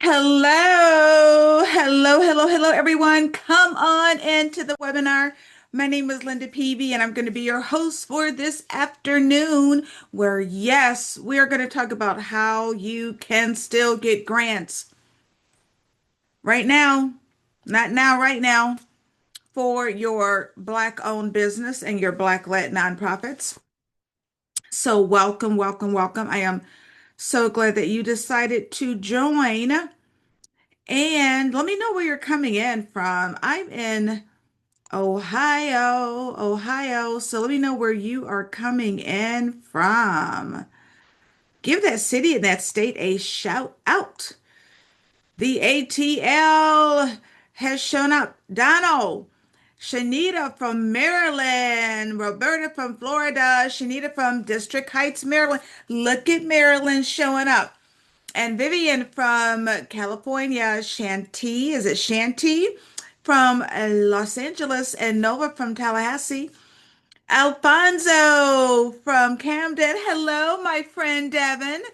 Hello, everyone. Come on into the webinar. My name is Linda Peavy, and I'm going to be your host for this afternoon, where, yes, we are going to talk about how you can still get grants right now, not now, right now, for your Black-owned business and your Black-led nonprofits. So, welcome. I am so glad that you decided to join. And let me know where you're coming in from. I'm in Ohio. So let me know where you are coming in from. Give that city and that state a shout out. The ATL has shown up. Donald, Shanita from Maryland, Roberta from Florida, Shanita from District Heights, Maryland. Look at Maryland showing up. And Vivian from California, Shanti, is it Shanti from Los Angeles, and Nova from Tallahassee. Alfonso from Camden. Hello, my friend Devin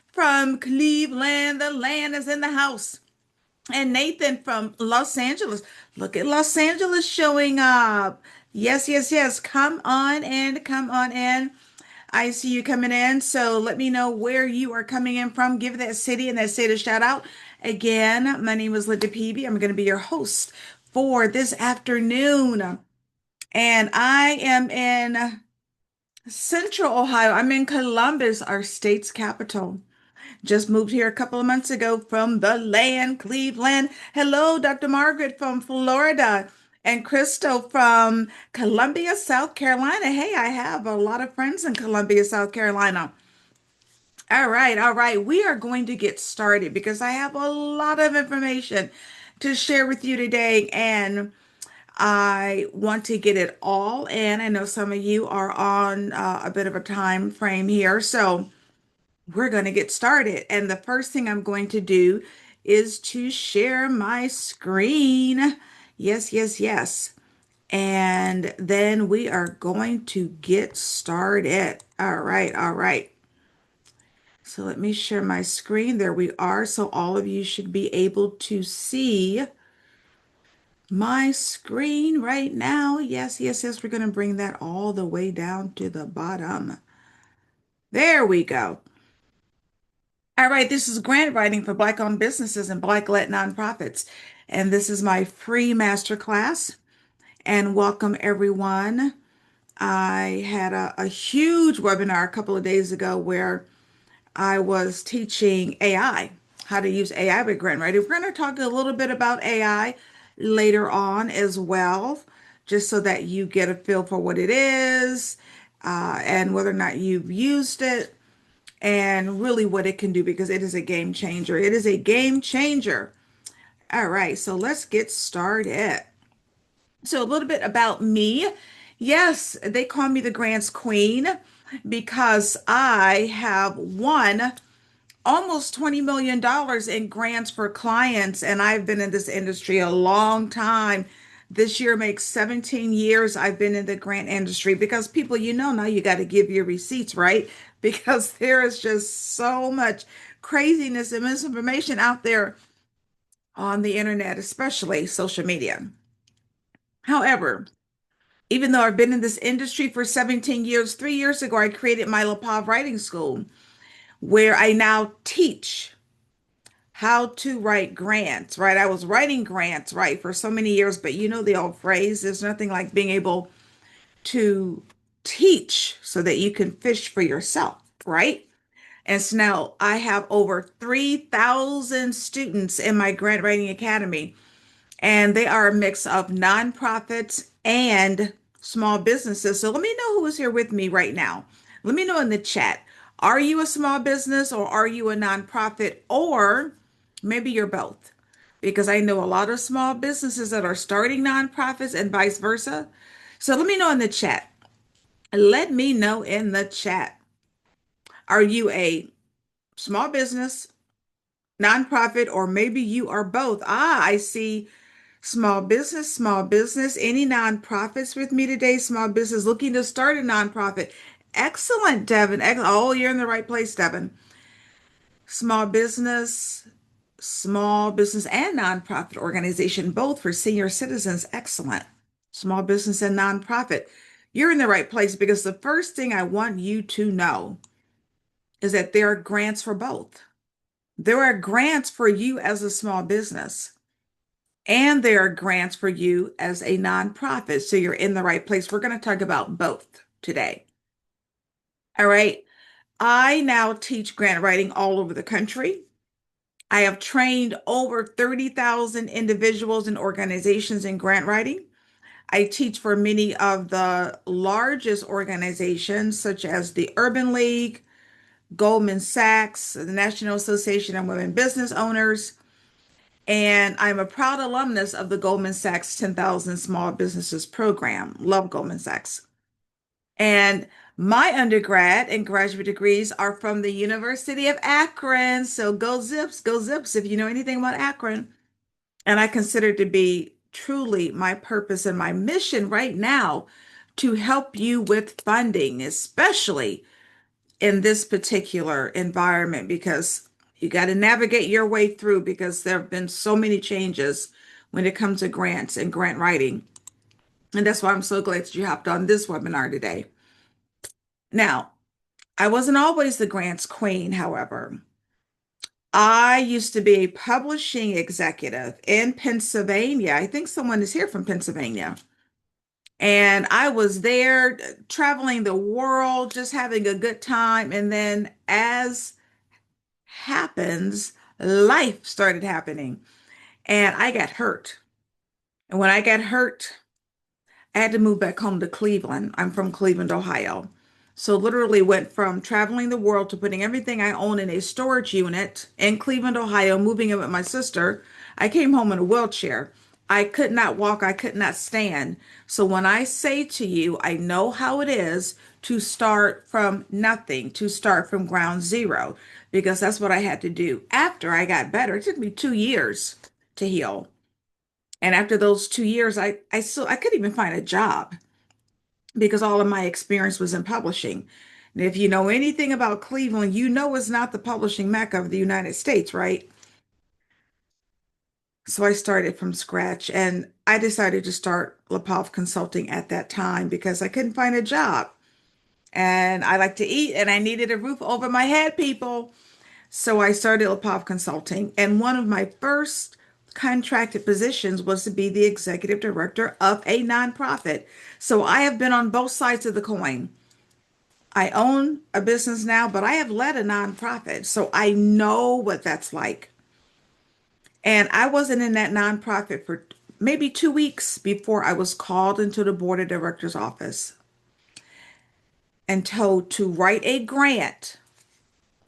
from Cleveland. The land is in the house. And Nathan from Los Angeles. Look at Los Angeles showing up. Yes. Come on in, come on in. I see you coming in. So let me know where you are coming in from. Give that city and that state a shout out. Again, my name is Linda Peavy. I'm going to be your host for this afternoon. And I am in Central Ohio. I'm in Columbus, our state's capital. Just moved here a couple of months ago from the land, Cleveland. Hello, Dr. Margaret from Florida and Crystal from Columbia, South Carolina. Hey, I have a lot of friends in Columbia, South Carolina. All right. We are going to get started because I have a lot of information to share with you today, and I want to get it all in. I know some of you are on a bit of a time frame here, so we're going to get started. And the first thing I'm going to do is to share my screen. Yes. And then we are going to get started. All right. So let me share my screen. There we are. So all of you should be able to see my screen right now. Yes. We're going to bring that all the way down to the bottom. There we go. All right, this is grant writing for Black-owned businesses and Black-led nonprofits. And this is my free masterclass. And welcome, everyone. I had a huge webinar a couple of days ago where I was teaching AI, how to use AI with grant writing. We're going to talk a little bit about AI later on as well, just so that you get a feel for what it is, and whether or not you've used it, and really what it can do, because it is a game changer. It is a game changer. All right, so let's get started. So a little bit about me. Yes, they call me the Grants Queen because I have won almost $20 million in grants for clients, and I've been in this industry a long time. This year makes 17 years I've been in the grant industry because people, now you got to give your receipts, right? Because there is just so much craziness and misinformation out there on the internet, especially social media. However, even though I've been in this industry for 17 years, 3 years ago, I created my LaPav Writing School, where I now teach how to write grants, right? I was writing grants, right, for so many years, but you know the old phrase, there's nothing like being able to teach so that you can fish for yourself, right? And so now I have over 3,000 students in my Grant Writing Academy, and they are a mix of nonprofits and small businesses. So let me know who is here with me right now. Let me know in the chat. Are you a small business or are you a nonprofit, or maybe you're both? Because I know a lot of small businesses that are starting nonprofits and vice versa. So let me know in the chat. Let me know in the chat. Are you a small business, nonprofit, or maybe you are both? I see small business. Any nonprofits with me today? Small business looking to start a nonprofit. Excellent, Devin. Oh, you're in the right place, Devin. Small business, small business and nonprofit organization, both for senior citizens. Excellent. Small business and nonprofit. You're in the right place because the first thing I want you to know is that there are grants for both. There are grants for you as a small business, and there are grants for you as a nonprofit. So you're in the right place. We're going to talk about both today. All right. I now teach grant writing all over the country. I have trained over 30,000 individuals and organizations in grant writing. I teach for many of the largest organizations, such as the Urban League, Goldman Sachs, the National Association of Women Business Owners, and I'm a proud alumnus of the Goldman Sachs 10,000 Small Businesses program. Love Goldman Sachs. And my undergrad and graduate degrees are from the University of Akron. So go Zips, if you know anything about Akron. And I consider it to be truly my purpose and my mission right now to help you with funding, especially in this particular environment, because you got to navigate your way through because there have been so many changes when it comes to grants and grant writing. And that's why I'm so glad that you hopped on this webinar today. Now, I wasn't always the grants queen, however. I used to be a publishing executive in Pennsylvania. I think someone is here from Pennsylvania. And I was there traveling the world, just having a good time. And then, as happens, life started happening, and I got hurt. And when I got hurt, I had to move back home to Cleveland. I'm from Cleveland, Ohio. So literally went from traveling the world to putting everything I own in a storage unit in Cleveland, Ohio, moving in with my sister. I came home in a wheelchair. I could not walk, I could not stand. So when I say to you, I know how it is to start from nothing, to start from ground zero, because that's what I had to do after I got better. It took me 2 years to heal. And after those 2 years, I couldn't even find a job because all of my experience was in publishing. And if you know anything about Cleveland, you know it's not the publishing mecca of the United States, right? So I started from scratch and I decided to start Lapov Consulting at that time because I couldn't find a job. And I like to eat and I needed a roof over my head, people. So I started Lapov Consulting. And one of my first contracted positions was to be the executive director of a nonprofit. So I have been on both sides of the coin. I own a business now, but I have led a nonprofit. So I know what that's like. And I wasn't in that nonprofit for maybe 2 weeks before I was called into the board of directors office and told to write a grant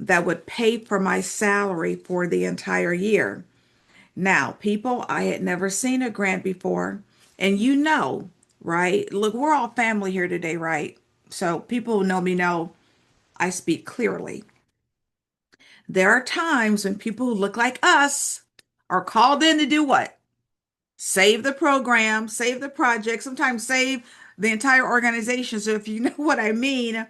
that would pay for my salary for the entire year. Now, people, I had never seen a grant before. And you know, right? Look, we're all family here today, right? So people who know me know I speak clearly. There are times when people who look like us are called in to do what? Save the program, save the project, sometimes save the entire organization. So if you know what I mean,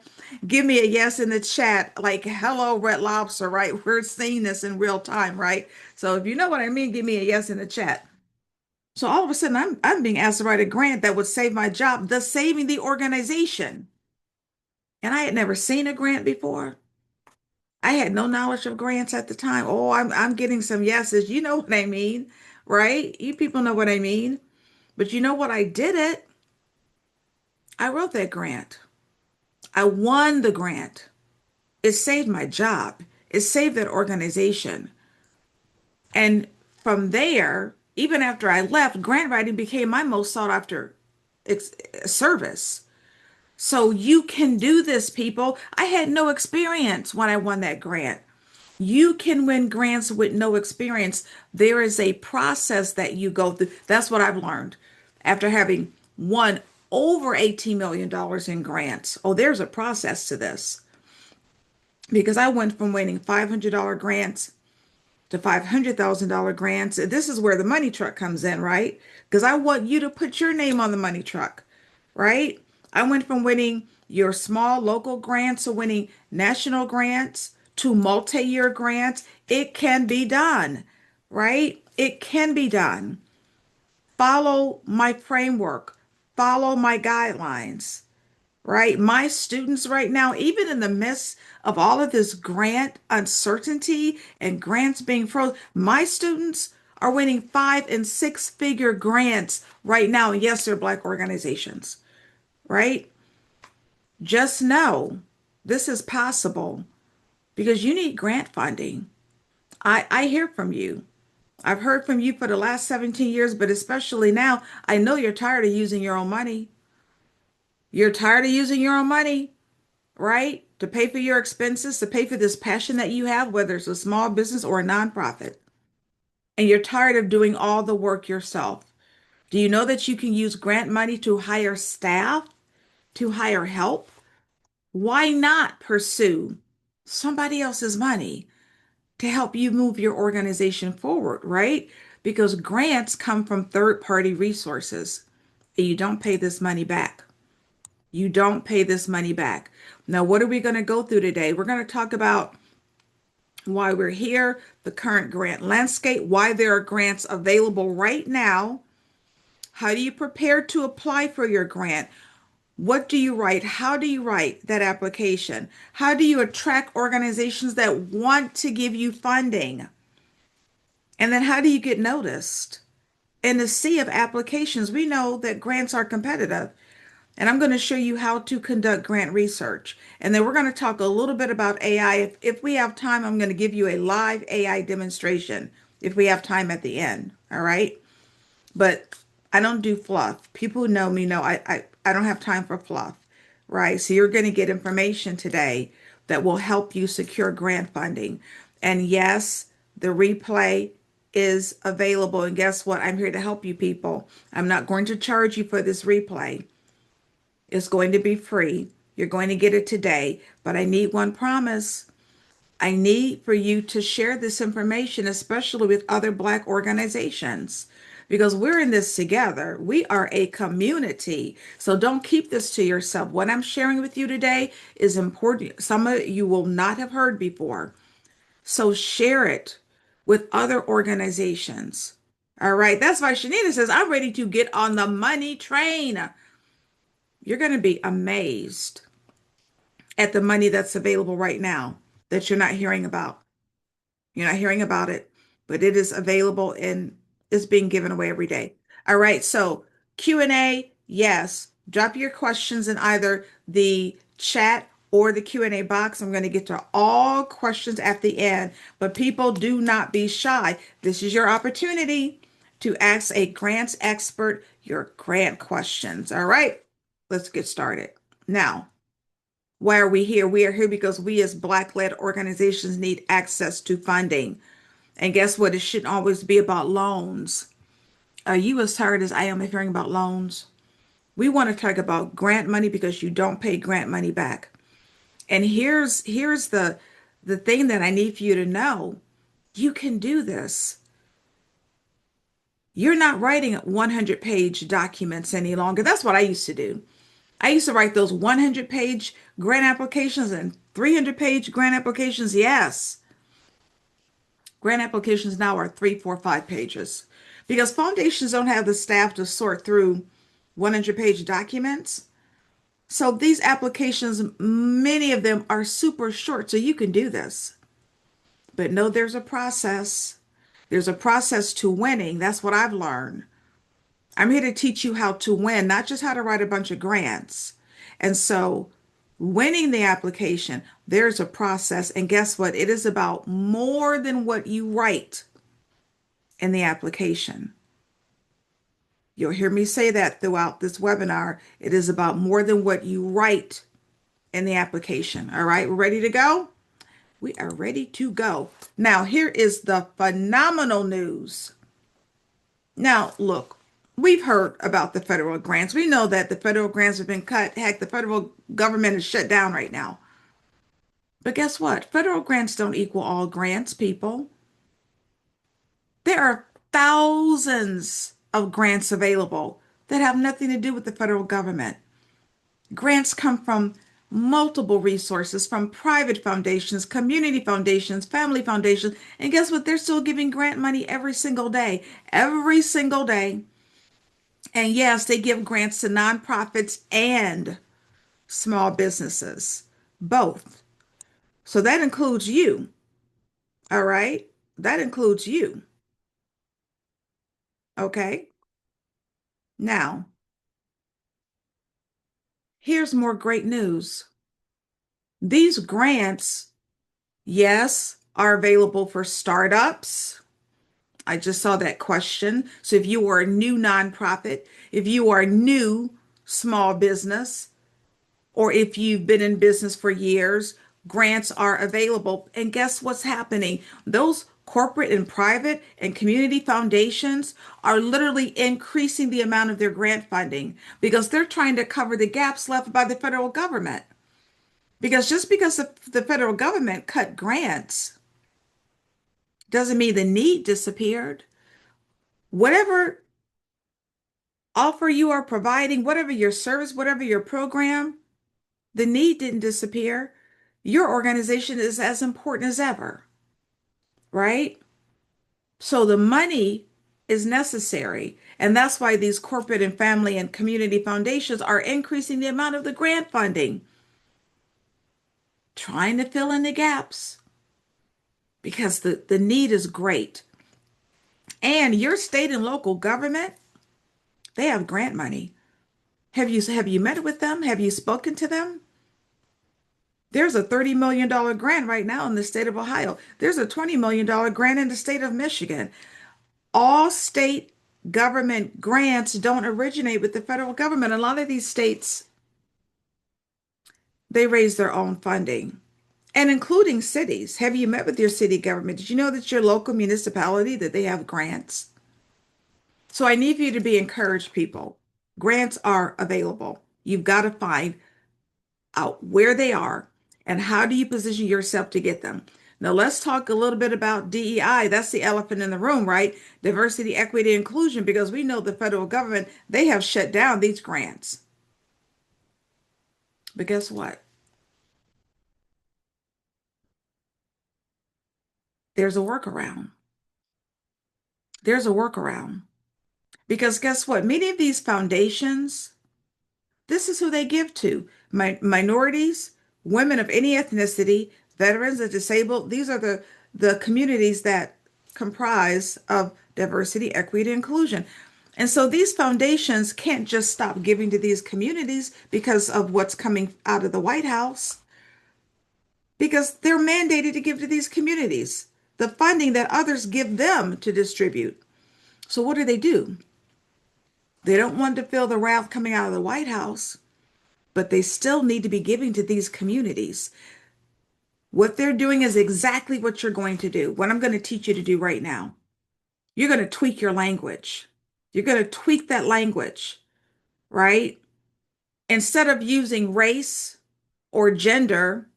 give me a yes in the chat, like hello, Red Lobster, right? We're seeing this in real time, right? So if you know what I mean, give me a yes in the chat. So all of a sudden, I'm being asked to write a grant that would save my job, thus saving the organization. And I had never seen a grant before. I had no knowledge of grants at the time. Oh, I'm getting some yeses. You know what I mean, right? You people know what I mean. But you know what? I did it. I wrote that grant. I won the grant. It saved my job. It saved that organization. And from there, even after I left, grant writing became my most sought after ex- service. So you can do this, people. I had no experience when I won that grant. You can win grants with no experience. There is a process that you go through. That's what I've learned after having won over $18 million in grants. Oh, there's a process to this because I went from winning $500 grants to $500,000 grants. This is where the money truck comes in, right? Because I want you to put your name on the money truck, right? I went from winning your small local grants to winning national grants to multi-year grants. It can be done. right? It can be done. Follow my framework, follow my guidelines, right? My students right now, even in the midst of all of this grant uncertainty and grants being frozen, my students are winning 5 and 6 figure grants right now. And yes, they're Black organizations, right? Just know this is possible because you need grant funding. I hear from you. I've heard from you for the last 17 years, but especially now, I know you're tired of using your own money. You're tired of using your own money, right? To pay for your expenses, to pay for this passion that you have, whether it's a small business or a nonprofit. And you're tired of doing all the work yourself. Do you know that you can use grant money to hire staff, to hire help? Why not pursue somebody else's money to help you move your organization forward, right? Because grants come from third-party resources, and you don't pay this money back. You don't pay this money back. Now, what are we going to go through today? We're going to talk about why we're here, the current grant landscape, why there are grants available right now. How do you prepare to apply for your grant? What do you write? How do you write that application? How do you attract organizations that want to give you funding? And then how do you get noticed? In the sea of applications, we know that grants are competitive. And I'm going to show you how to conduct grant research. And then we're going to talk a little bit about AI. If we have time, I'm going to give you a live AI demonstration if we have time at the end. All right. But I don't do fluff. People who know me know I don't have time for fluff. Right. So you're going to get information today that will help you secure grant funding. And yes, the replay is available. And guess what? I'm here to help you people. I'm not going to charge you for this replay. It's going to be free. You're going to get it today, but I need one promise. I need for you to share this information, especially with other Black organizations, because we're in this together. We are a community. So don't keep this to yourself. What I'm sharing with you today is important. Some of you will not have heard before. So share it with other organizations. All right. That's why Shanita says, I'm ready to get on the money train. You're going to be amazed at the money that's available right now that you're not hearing about. You're not hearing about it, but it is available and it's being given away every day. All right, so Q&A, yes. Drop your questions in either the chat or the Q&A box. I'm going to get to all questions at the end, but people, do not be shy. This is your opportunity to ask a grants expert your grant questions. All right, let's get started. Now, why are we here? We are here because we as Black-led organizations need access to funding. And guess what? It shouldn't always be about loans. Are you as tired as I am of hearing about loans? We want to talk about grant money because you don't pay grant money back. And here's the thing that I need for you to know. You can do this. You're not writing 100-page documents any longer. That's what I used to do. I used to write those 100-page grant applications and 300-page grant applications. Yes, grant applications now are 3, 4, 5 pages because foundations don't have the staff to sort through 100-page documents. So these applications, many of them are super short, so you can do this. But no, there's a process. There's a process to winning. That's what I've learned. I'm here to teach you how to win, not just how to write a bunch of grants. And so, winning the application, there's a process. And guess what? It is about more than what you write in the application. You'll hear me say that throughout this webinar. It is about more than what you write in the application. All right, we're ready to go? We are ready to go. Now, here is the phenomenal news. Now, look, we've heard about the federal grants. We know that the federal grants have been cut. Heck, the federal government is shut down right now. But guess what? Federal grants don't equal all grants, people. There are thousands of grants available that have nothing to do with the federal government. Grants come from multiple resources from private foundations, community foundations, family foundations. And guess what? They're still giving grant money every single day, every single day. And yes, they give grants to nonprofits and small businesses, both. So that includes you. All right. That includes you. Okay. Now, here's more great news. These grants, yes, are available for startups. I just saw that question. So if you are a new nonprofit, if you are a new small business, or if you've been in business for years, grants are available. And guess what's happening? Those corporate and private and community foundations are literally increasing the amount of their grant funding because they're trying to cover the gaps left by the federal government. Because just because the federal government cut grants doesn't mean the need disappeared. Whatever offer you are providing, whatever your service, whatever your program, the need didn't disappear. Your organization is as important as ever, right? So the money is necessary. And that's why these corporate and family and community foundations are increasing the amount of the grant funding, trying to fill in the gaps because the need is great. And your state and local government, they have grant money. Have you met with them? Have you spoken to them? There's a $30 million grant right now in the state of Ohio. There's a $20 million grant in the state of Michigan. All state government grants don't originate with the federal government. A lot of these states, they raise their own funding, and including cities. Have you met with your city government? Did you know that your local municipality, that they have grants? So I need you to be encouraged, people. Grants are available. You've got to find out where they are and how do you position yourself to get them. Now, let's talk a little bit about DEI. That's the elephant in the room, right? Diversity, equity, inclusion, because we know the federal government, they have shut down these grants. But guess what? There's a workaround. There's a workaround. Because guess what? Many of these foundations, this is who they give to. Minorities, women of any ethnicity, veterans, and disabled. These are the communities that comprise of diversity, equity, and inclusion. And so these foundations can't just stop giving to these communities because of what's coming out of the White House, because they're mandated to give to these communities the funding that others give them to distribute. So what do? They don't want to feel the wrath coming out of the White House, but they still need to be giving to these communities. What they're doing is exactly what you're going to do, what I'm going to teach you to do right now. You're going to tweak your language. You're going to tweak that language, right? Instead of using race or gender,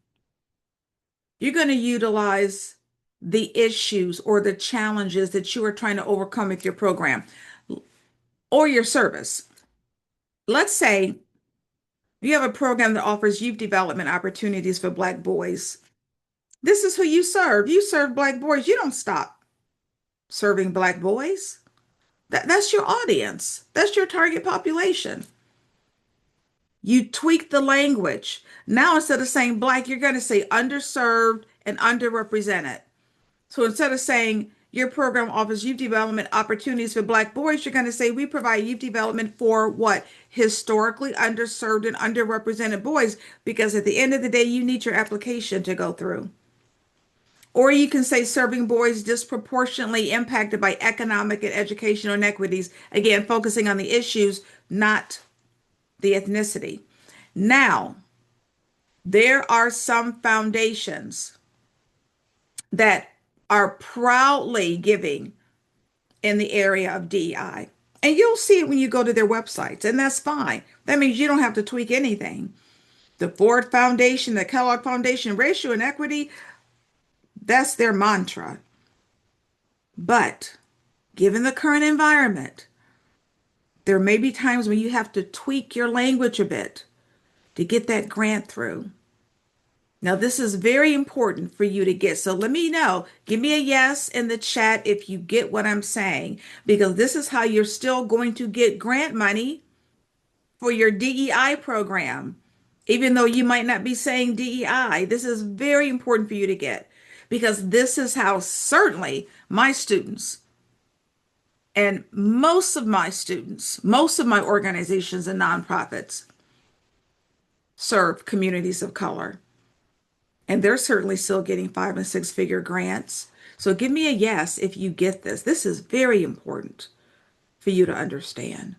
you're going to utilize the issues or the challenges that you are trying to overcome with your program or your service. Let's say you have a program that offers youth development opportunities for Black boys. This is who you serve. You serve Black boys. You don't stop serving Black boys. That's your audience. That's your target population. You tweak the language. Now, instead of saying Black, you're going to say underserved and underrepresented. So instead of saying your program offers youth development opportunities for Black boys, you're going to say we provide youth development for what? Historically underserved and underrepresented boys, because at the end of the day, you need your application to go through. Or you can say serving boys disproportionately impacted by economic and educational inequities. Again, focusing on the issues, not the ethnicity. Now, there are some foundations that are proudly giving in the area of DEI. And you'll see it when you go to their websites, and that's fine. That means you don't have to tweak anything. The Ford Foundation, the Kellogg Foundation, racial inequity, that's their mantra. But given the current environment, there may be times when you have to tweak your language a bit to get that grant through. Now, this is very important for you to get. So let me know. Give me a yes in the chat if you get what I'm saying, because this is how you're still going to get grant money for your DEI program. Even though you might not be saying DEI, this is very important for you to get because this is how certainly my students and most of my organizations and nonprofits serve communities of color. And they're certainly still getting 5 and 6 figure grants. So give me a yes if you get this. This is very important for you to understand.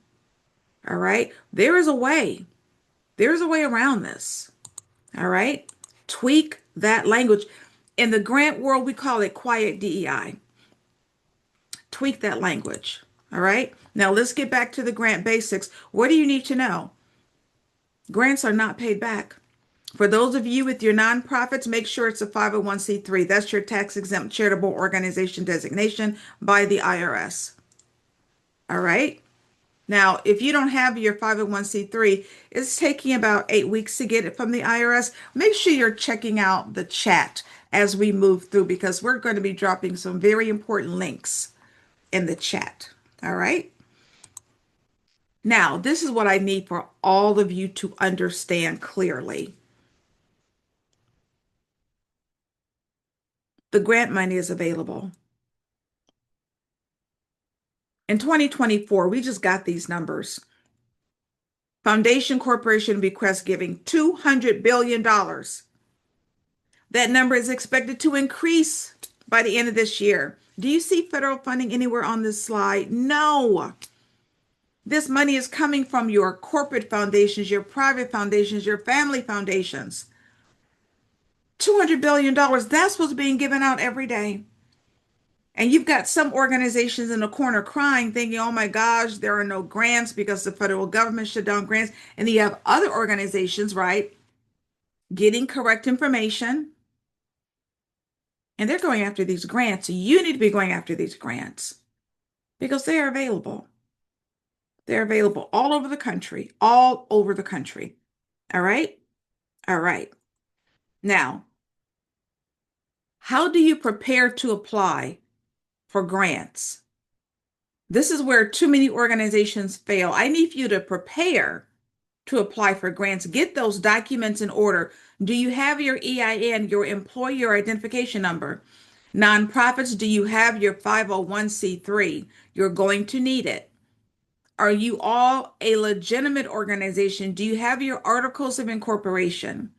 All right. There is a way. There's a way around this. All right. Tweak that language. In the grant world, we call it quiet DEI. Tweak that language. All right. Now let's get back to the grant basics. What do you need to know? Grants are not paid back. For those of you with your nonprofits, make sure it's a 501(c)(3). That's your tax exempt charitable organization designation by the IRS. All right. Now, if you don't have your 501(c)(3), it's taking about 8 weeks to get it from the IRS. Make sure you're checking out the chat as we move through because we're going to be dropping some very important links in the chat. All right. Now, this is what I need for all of you to understand clearly. The grant money is available. In 2024, we just got these numbers. Foundation Corporation requests giving $200 billion. That number is expected to increase by the end of this year. Do you see federal funding anywhere on this slide? No. This money is coming from your corporate foundations, your private foundations, your family foundations. $200 billion, that's what's being given out every day. And you've got some organizations in the corner crying, thinking, oh my gosh, there are no grants because the federal government shut down grants. And then you have other organizations, right, getting correct information. And they're going after these grants. You need to be going after these grants because they are available. They're available all over the country, all over the country. All right? All right. Now, how do you prepare to apply for grants? This is where too many organizations fail. I need you to prepare to apply for grants. Get those documents in order. Do you have your EIN, your employer identification number? Nonprofits, do you have your 501(c)(3)? You're going to need it. Are you all a legitimate organization? Do you have your articles of incorporation?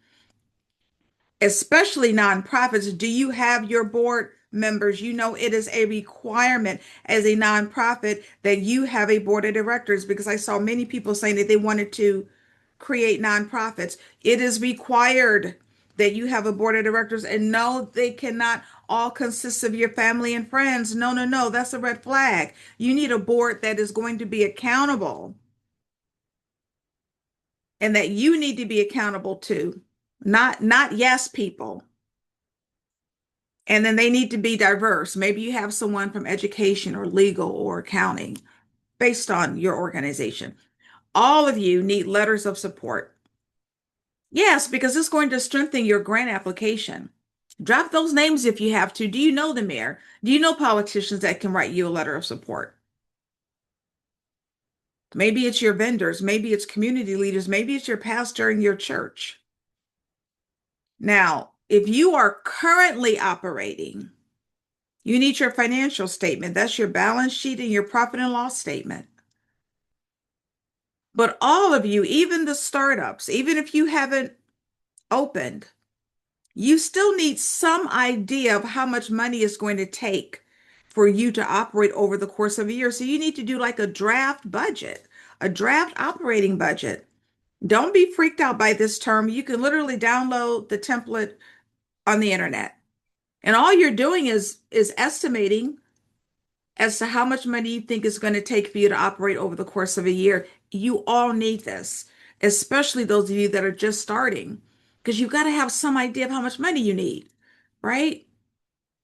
Especially nonprofits, do you have your board members? You know, it is a requirement as a nonprofit that you have a board of directors because I saw many people saying that they wanted to create nonprofits. It is required that you have a board of directors, and no, they cannot all consist of your family and friends. No, no, no, that's a red flag. You need a board that is going to be accountable and that you need to be accountable to, not yes people. And then they need to be diverse. Maybe you have someone from education or legal or accounting based on your organization. All of you need letters of support. Yes, because it's going to strengthen your grant application. Drop those names if you have to. Do you know the mayor? Do you know politicians that can write you a letter of support? Maybe it's your vendors. Maybe it's community leaders. Maybe it's your pastor in your church. Now, if you are currently operating, you need your financial statement. That's your balance sheet and your profit and loss statement. But all of you, even the startups, even if you haven't opened, you still need some idea of how much money it's going to take for you to operate over the course of a year. So you need to do like a draft budget, a draft operating budget. Don't be freaked out by this term. You can literally download the template on the internet. And all you're doing is estimating as to how much money you think it's going to take for you to operate over the course of a year. You all need this, especially those of you that are just starting, because you've got to have some idea of how much money you need, right?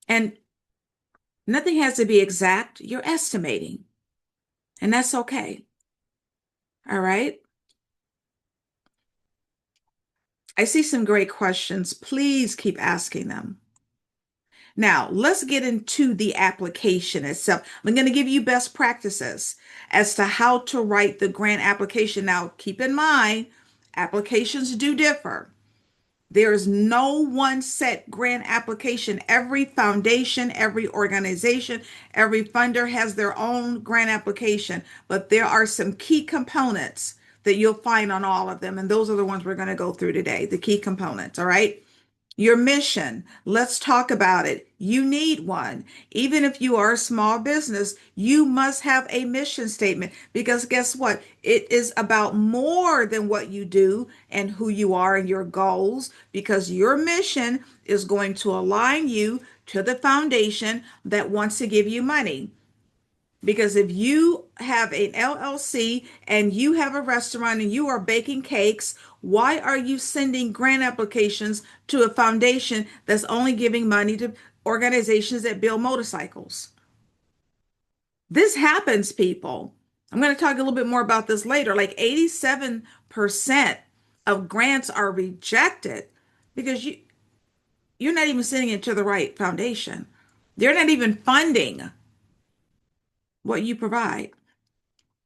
And nothing has to be exact. You're estimating, and that's okay. All right. I see some great questions. Please keep asking them. Now, let's get into the application itself. I'm going to give you best practices as to how to write the grant application. Now, keep in mind, applications do differ. There is no one set grant application. Every foundation, every organization, every funder has their own grant application, but there are some key components that you'll find on all of them. And those are the ones we're going to go through today, the key components. All right. Your mission, let's talk about it. You need one. Even if you are a small business, you must have a mission statement because guess what? It is about more than what you do and who you are and your goals because your mission is going to align you to the foundation that wants to give you money. Because if you have an LLC and you have a restaurant and you are baking cakes, why are you sending grant applications to a foundation that's only giving money to organizations that build motorcycles? This happens, people. I'm going to talk a little bit more about this later. Like 87% of grants are rejected because you're not even sending it to the right foundation. They're not even funding what you provide.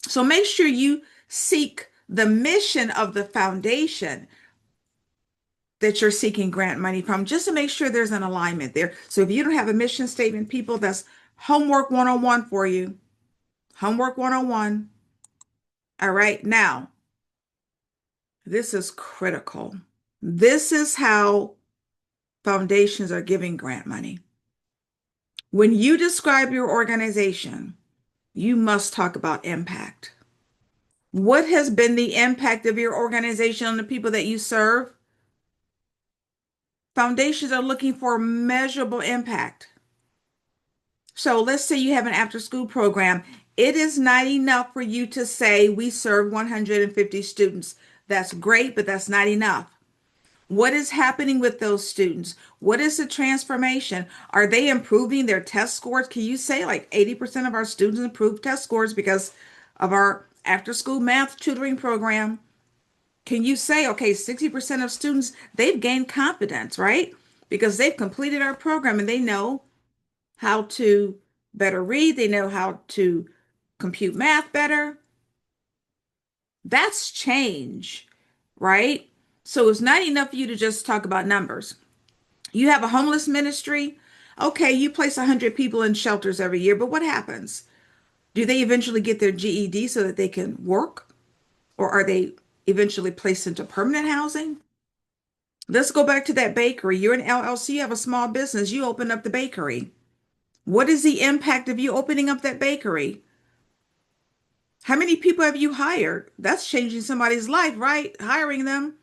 So make sure you seek the mission of the foundation that you're seeking grant money from, just to make sure there's an alignment there. So if you don't have a mission statement, people, that's homework 101 for you. Homework 101. All right. Now, this is critical. This is how foundations are giving grant money. When you describe your organization, you must talk about impact. What has been the impact of your organization on the people that you serve? Foundations are looking for measurable impact. So let's say you have an after school program. It is not enough for you to say we serve 150 students. That's great, but that's not enough. What is happening with those students? What is the transformation? Are they improving their test scores? Can you say like 80% of our students improve test scores because of our after school math tutoring program? Can you say, okay, 60% of students, they've gained confidence, right? Because they've completed our program and they know how to better read, they know how to compute math better. That's change, right? So it's not enough for you to just talk about numbers. You have a homeless ministry. Okay, you place 100 people in shelters every year, but what happens? Do they eventually get their GED so that they can work? Or are they eventually placed into permanent housing? Let's go back to that bakery. You're an LLC, you have a small business, you open up the bakery. What is the impact of you opening up that bakery? How many people have you hired? That's changing somebody's life, right? Hiring them.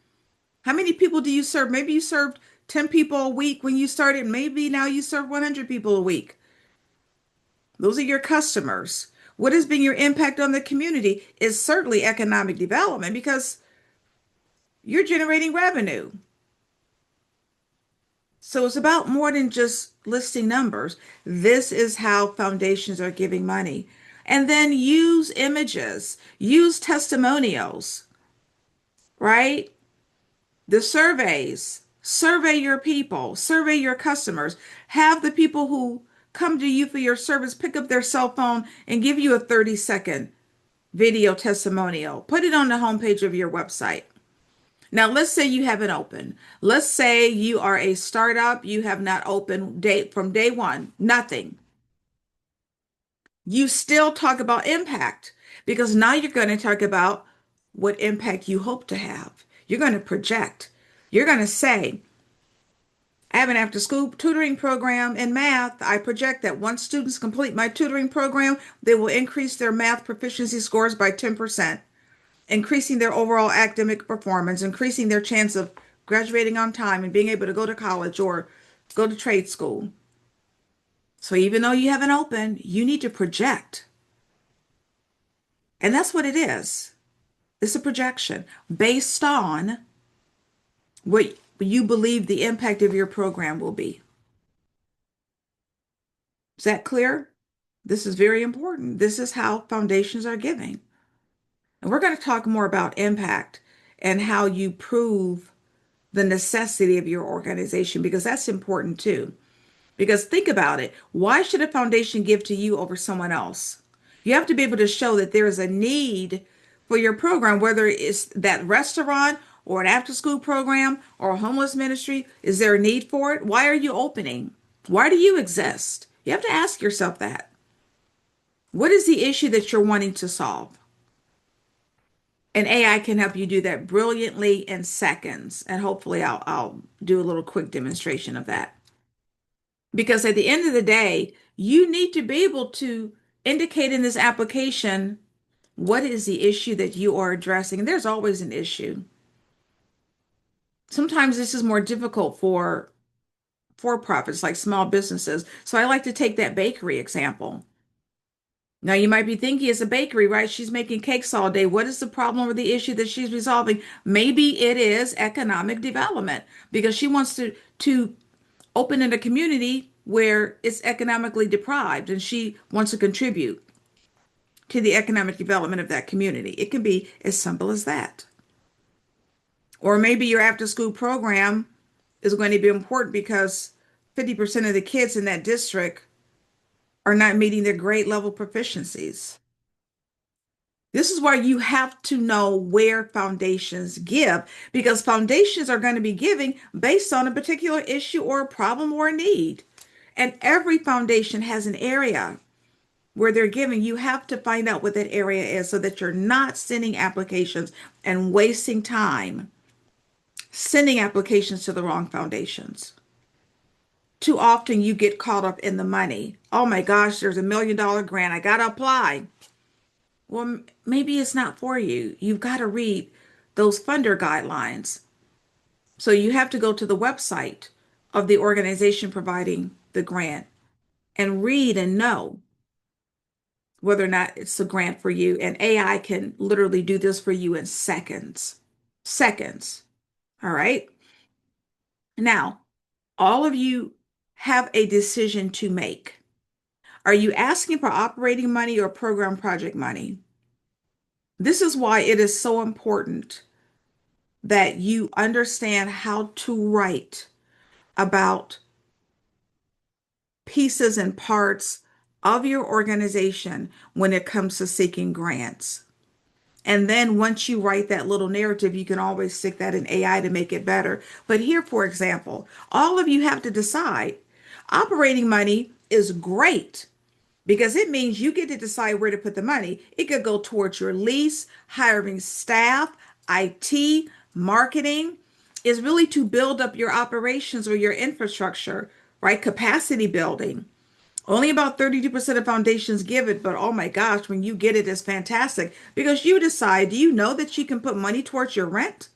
How many people do you serve? Maybe you served 10 people a week when you started. Maybe now you serve 100 people a week. Those are your customers. What has been your impact on the community? Is certainly economic development because you're generating revenue. So it's about more than just listing numbers. This is how foundations are giving money. And then use images, use testimonials, right? The surveys, survey your people, survey your customers. Have the people who come to you for your service pick up their cell phone and give you a 30-second video testimonial. Put it on the homepage of your website. Now, let's say you haven't opened. Let's say you are a startup, you have not opened from day one, nothing. You still talk about impact because now you're going to talk about what impact you hope to have. You're going to project. You're going to say, I have an after school tutoring program in math. I project that once students complete my tutoring program, they will increase their math proficiency scores by 10%, increasing their overall academic performance, increasing their chance of graduating on time and being able to go to college or go to trade school. So even though you haven't opened, you need to project. And that's what it is. It's a projection based on what you believe the impact of your program will be. Is that clear? This is very important. This is how foundations are giving. And we're going to talk more about impact and how you prove the necessity of your organization because that's important too. Because think about it. Why should a foundation give to you over someone else? You have to be able to show that there is a need for your program, whether it's that restaurant or an after school program or a homeless ministry. Is there a need for it? Why are you opening? Why do you exist? You have to ask yourself that. What is the issue that you're wanting to solve? And AI can help you do that brilliantly in seconds. And hopefully I'll do a little quick demonstration of that. Because at the end of the day, you need to be able to indicate in this application what is the issue that you are addressing. And there's always an issue. Sometimes this is more difficult for profits like small businesses. So I like to take that bakery example. Now you might be thinking it's a bakery, right? She's making cakes all day. What is the problem or the issue that she's resolving? Maybe it is economic development because she wants to open in a community where it's economically deprived and she wants to contribute to the economic development of that community. It can be as simple as that. Or maybe your after school program is going to be important because 50% of the kids in that district are not meeting their grade level proficiencies. This is why you have to know where foundations give because foundations are going to be giving based on a particular issue or a problem or a need. And every foundation has an area where they're giving. You have to find out what that area is so that you're not sending applications and wasting time sending applications to the wrong foundations. Too often you get caught up in the money. Oh my gosh, there's $1 million grant. I got to apply. Well, maybe it's not for you. You've got to read those funder guidelines. So you have to go to the website of the organization providing the grant and read and know whether or not it's a grant for you. And AI can literally do this for you in seconds. Seconds. All right. Now, all of you have a decision to make. Are you asking for operating money or program project money? This is why it is so important that you understand how to write about pieces and parts of your organization when it comes to seeking grants. And then once you write that little narrative, you can always stick that in AI to make it better. But here, for example, all of you have to decide operating money is great because it means you get to decide where to put the money. It could go towards your lease, hiring staff, IT, marketing. Is really to build up your operations or your infrastructure, right? Capacity building. Only about 32% of foundations give it, but oh my gosh, when you get it, it's fantastic because you decide, do you know that you can put money towards your rent,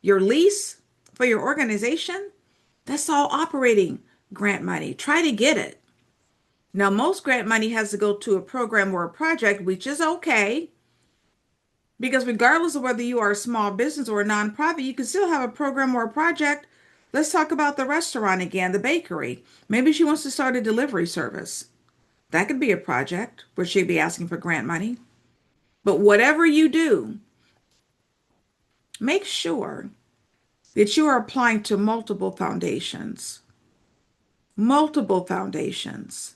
your lease for your organization? That's all operating grant money. Try to get it. Now, most grant money has to go to a program or a project, which is okay because regardless of whether you are a small business or a nonprofit, you can still have a program or a project. Let's talk about the restaurant again, the bakery. Maybe she wants to start a delivery service. That could be a project where she'd be asking for grant money. But whatever you do, make sure that you are applying to multiple foundations. Multiple foundations.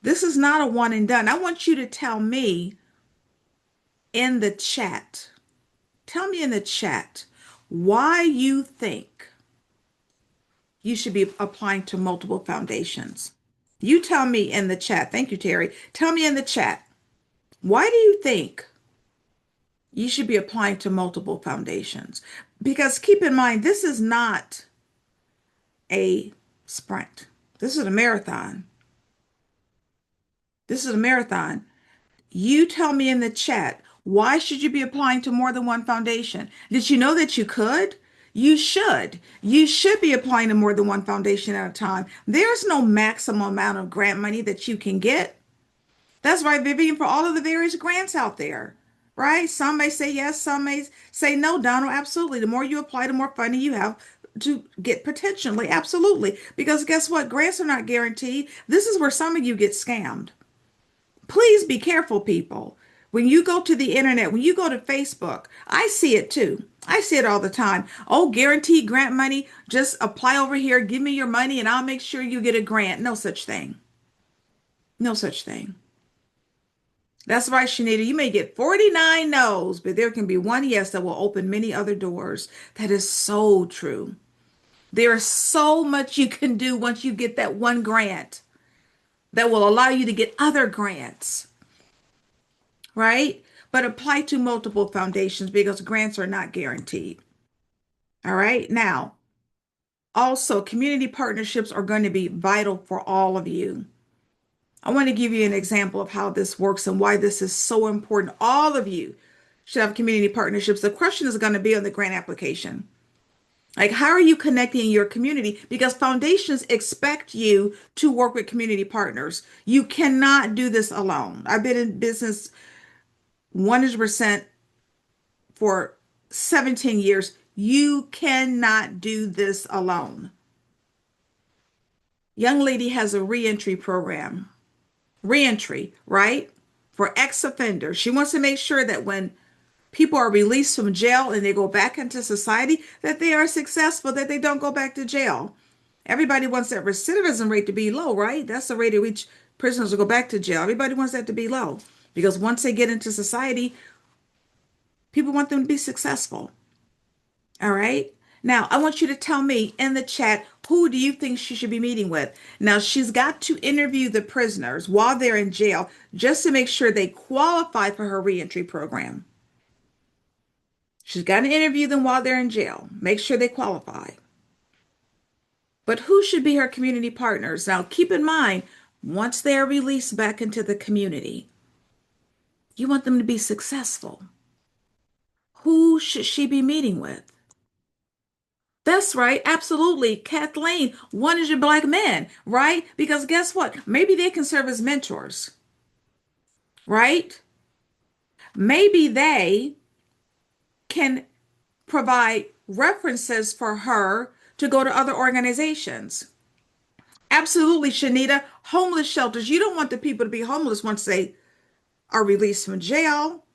This is not a one and done. I want you to tell me in the chat. Tell me in the chat why you think you should be applying to multiple foundations. You tell me in the chat. Thank you, Terry. Tell me in the chat. Why do you think you should be applying to multiple foundations? Because keep in mind, this is not a sprint. This is a marathon. This is a marathon. You tell me in the chat, why should you be applying to more than one foundation? Did you know that you could? You should. You should be applying to more than one foundation at a time. There's no maximum amount of grant money that you can get. That's right, Vivian, for all of the various grants out there, right? Some may say yes, some may say no, Donald. Absolutely. The more you apply, the more funding you have to get potentially. Absolutely. Because guess what? Grants are not guaranteed. This is where some of you get scammed. Please be careful, people. When you go to the internet, when you go to Facebook, I see it too. I see it all the time. Oh, guaranteed grant money. Just apply over here, give me your money, and I'll make sure you get a grant. No such thing. No such thing. That's right, Shanita. You may get 49 no's, but there can be one yes that will open many other doors. That is so true. There is so much you can do once you get that one grant that will allow you to get other grants, right? But apply to multiple foundations because grants are not guaranteed. All right. Now, also, community partnerships are going to be vital for all of you. I want to give you an example of how this works and why this is so important. All of you should have community partnerships. The question is going to be on the grant application. Like, how are you connecting your community? Because foundations expect you to work with community partners. You cannot do this alone. I've been in business 100% for 17 years. You cannot do this alone. Young lady has a reentry program. Reentry, right? For ex-offenders. She wants to make sure that when people are released from jail and they go back into society, that they are successful, that they don't go back to jail. Everybody wants that recidivism rate to be low, right? That's the rate at which prisoners will go back to jail. Everybody wants that to be low because once they get into society, people want them to be successful. All right. Now, I want you to tell me in the chat, who do you think she should be meeting with? Now, she's got to interview the prisoners while they're in jail just to make sure they qualify for her reentry program. She's got to interview them while they're in jail, make sure they qualify. But who should be her community partners? Now, keep in mind, once they are released back into the community, you want them to be successful. Who should she be meeting with? That's right. Absolutely. Kathleen, one is your black men, right? Because guess what? Maybe they can serve as mentors, right? Maybe they can provide references for her to go to other organizations. Absolutely, Shanita. Homeless shelters. You don't want the people to be homeless once they are released from jail,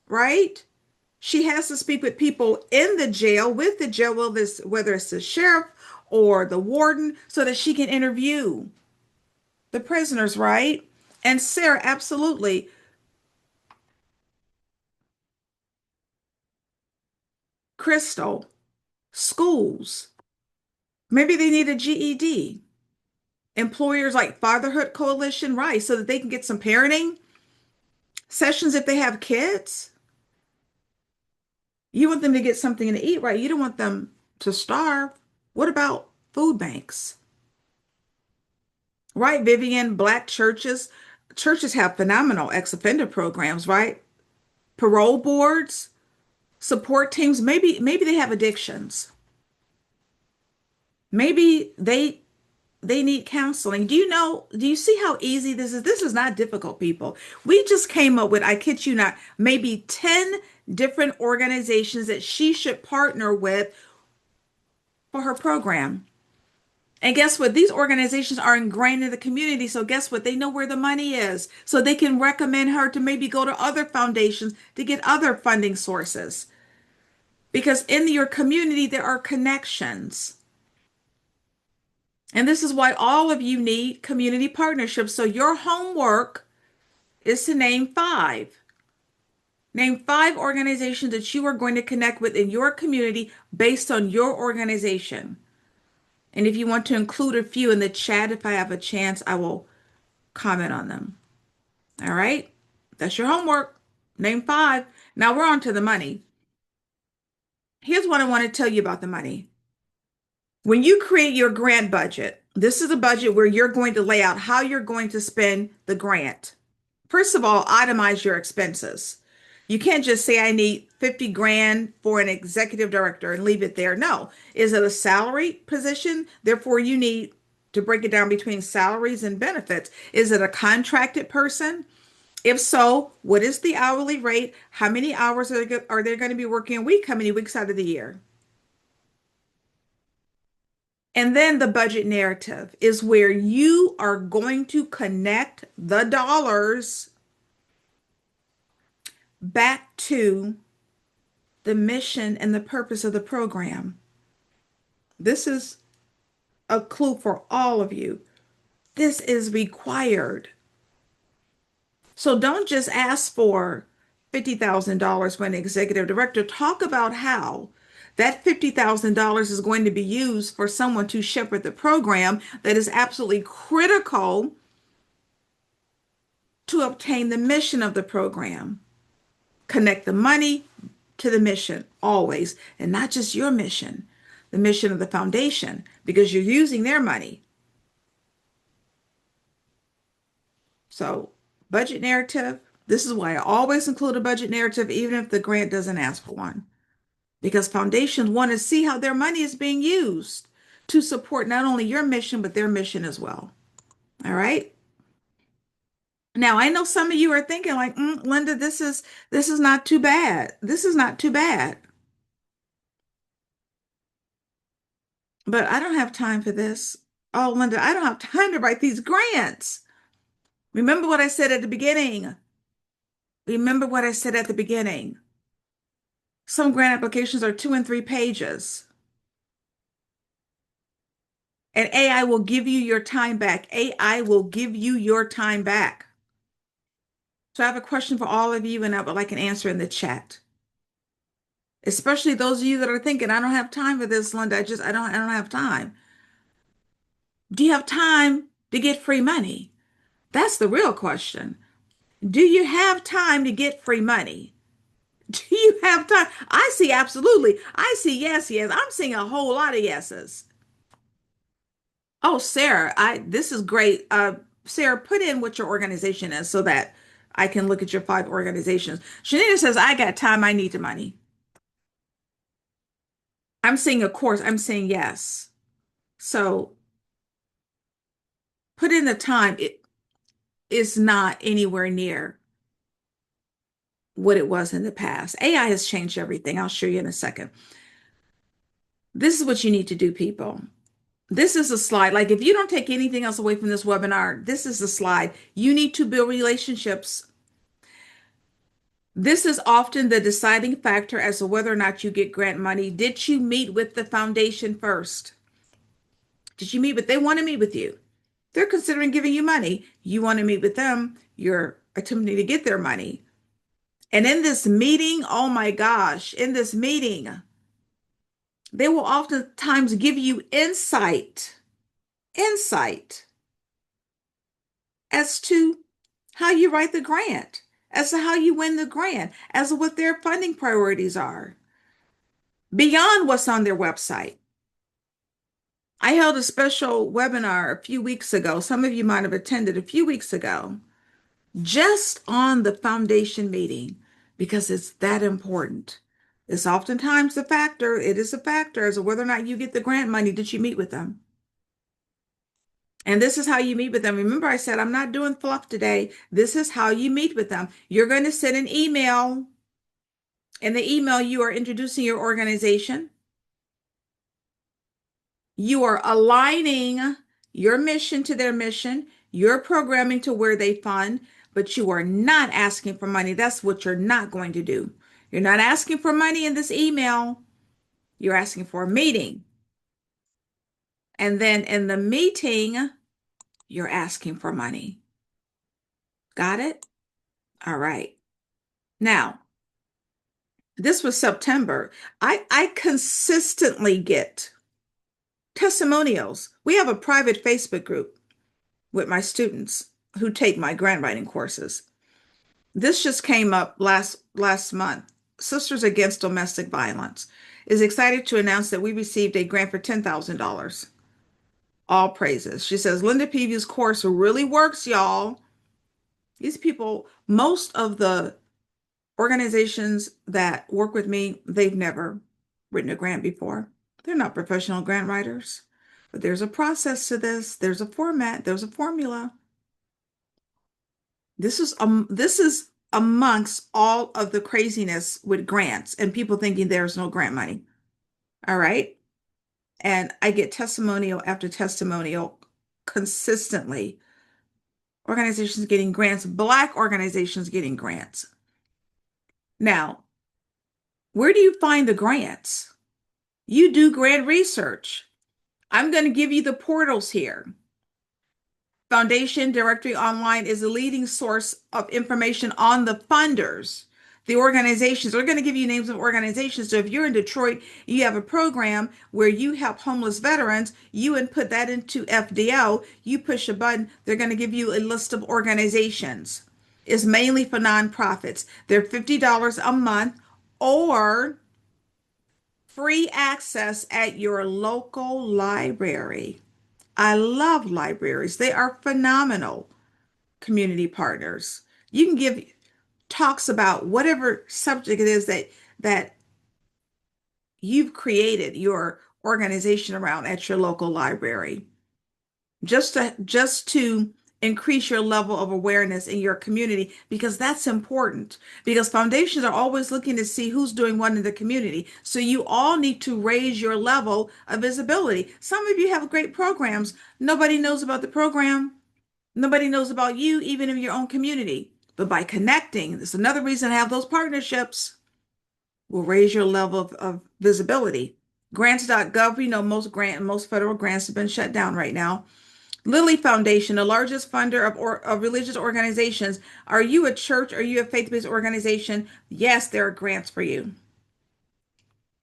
right? She has to speak with people in the jail, with the jail, whether it's the sheriff or the warden, so that she can interview the prisoners, right? And Sarah, absolutely. Crystal, schools. Maybe they need a GED. Employers like Fatherhood Coalition, right? So that they can get some parenting sessions if they have kids. You want them to get something to eat, right? You don't want them to starve. What about food banks? Right, Vivian, black churches. Churches have phenomenal ex-offender programs, right? Parole boards, support teams. Maybe they have addictions. Maybe they need counseling. Do you see how easy this is? This is not difficult, people. We just came up with, I kid you not, maybe 10 different organizations that she should partner with for her program. And guess what? These organizations are ingrained in the community. So guess what? They know where the money is. So they can recommend her to maybe go to other foundations to get other funding sources. Because in your community, there are connections. And this is why all of you need community partnerships. So your homework is to name five. Name five organizations that you are going to connect with in your community based on your organization. And if you want to include a few in the chat, if I have a chance, I will comment on them. All right. That's your homework. Name five. Now we're on to the money. Here's what I want to tell you about the money. When you create your grant budget, this is a budget where you're going to lay out how you're going to spend the grant. First of all, itemize your expenses. You can't just say, I need 50 grand for an executive director and leave it there. No. Is it a salary position? Therefore, you need to break it down between salaries and benefits. Is it a contracted person? If so, what is the hourly rate? How many hours are they going to be working a week? How many weeks out of the year? And then the budget narrative is where you are going to connect the dollars back to the mission and the purpose of the program. This is a clue for all of you. This is required. So don't just ask for $50,000 when executive director. Talk about how that $50,000 is going to be used for someone to shepherd the program that is absolutely critical to obtain the mission of the program. Connect the money to the mission always, and not just your mission, the mission of the foundation, because you're using their money. So, budget narrative. This is why I always include a budget narrative, even if the grant doesn't ask for one, because foundations want to see how their money is being used to support not only your mission, but their mission as well. All right. Now, I know some of you are thinking like, Linda, this is not too bad. This is not too bad. But I don't have time for this. Oh, Linda, I don't have time to write these grants. Remember what I said at the beginning. Remember what I said at the beginning. Some grant applications are 2 and 3 pages. And AI will give you your time back. AI will give you your time back. So I have a question for all of you, and I would like an answer in the chat. Especially those of you that are thinking, I don't have time for this, Linda. I don't have time. Do you have time to get free money? That's the real question. Do you have time to get free money? Do you have time? I see absolutely. I see yes, yes. I'm seeing a whole lot of yeses. Oh, Sarah, this is great. Sarah, put in what your organization is so that I can look at your 5 organizations. Shanita says, I got time, I need the money. I'm seeing of course, I'm saying yes. So put in the time. It is not anywhere near what it was in the past. AI has changed everything. I'll show you in a second. This is what you need to do, people. This is a slide. Like if you don't take anything else away from this webinar, this is the slide. You need to build relationships. This is often the deciding factor as to whether or not you get grant money. Did you meet with the foundation first? Did you meet with, they want to meet with you. They're considering giving you money. You want to meet with them. You're attempting to get their money. And in this meeting, oh my gosh, in this meeting, they will oftentimes give you insight as to how you write the grant, as to how you win the grant, as to what their funding priorities are, beyond what's on their website. I held a special webinar a few weeks ago. Some of you might have attended a few weeks ago, just on the foundation meeting, because it's that important. It's oftentimes the factor, it is a factor as to whether or not you get the grant money. Did you meet with them? And this is how you meet with them. Remember, I said, I'm not doing fluff today. This is how you meet with them. You're going to send an email. In the email, you are introducing your organization. You are aligning your mission to their mission, your programming to where they fund, but you are not asking for money. That's what you're not going to do. You're not asking for money in this email. You're asking for a meeting. And then in the meeting, you're asking for money. Got it? All right. Now, this was September. I consistently get testimonials. We have a private Facebook group with my students who take my grant writing courses. This just came up last month. Sisters Against Domestic Violence is excited to announce that we received a grant for $10,000. All praises. She says, Linda Peavy's course really works, y'all. These people, most of the organizations that work with me, they've never written a grant before. They're not professional grant writers, but there's a process to this. There's a format. There's a formula. This is amongst all of the craziness with grants and people thinking there's no grant money. All right. And I get testimonial after testimonial consistently. Organizations getting grants, Black organizations getting grants. Now, Where do you find the grants? You do grant research. I'm going to give you the portals here. Foundation Directory Online is a leading source of information on the funders, the organizations. We're going to give you names of organizations. So if you're in Detroit, you have a program where you help homeless veterans, you input that into FDO, you push a button, they're going to give you a list of organizations. It's mainly for nonprofits. They're $50 a month or free access at your local library. I love libraries. They are phenomenal community partners. You can give talks about whatever subject it is that you've created your organization around at your local library. Just to increase your level of awareness in your community because that's important because foundations are always looking to see who's doing what in the community. So you all need to raise your level of visibility. Some of you have great programs. Nobody knows about the program. Nobody knows about you, even in your own community. But by connecting, that's another reason to have those partnerships will raise your level of visibility. Grants.gov, most federal grants have been shut down right now. Lilly Foundation, the largest funder of religious organizations. Are you a church? Are you a faith-based organization? Yes, there are grants for you.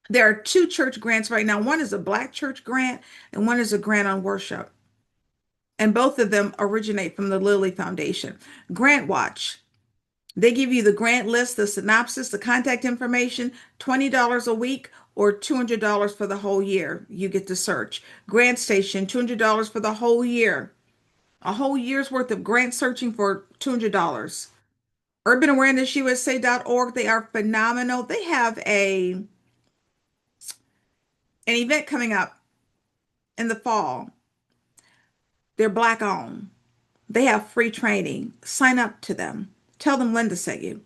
There are two church grants right now. One is a Black church grant, and one is a grant on worship. And both of them originate from the Lilly Foundation. Grant Watch. They give you the grant list, the synopsis, the contact information, $20 a week or $200 for the whole year. You get to search. Grant Station, $200 for the whole year. A whole year's worth of grant searching for $200. UrbanAwarenessUSA.org, they are phenomenal. They have an event coming up in the fall. They're Black owned. They have free training. Sign up to them. Tell them Linda sent you.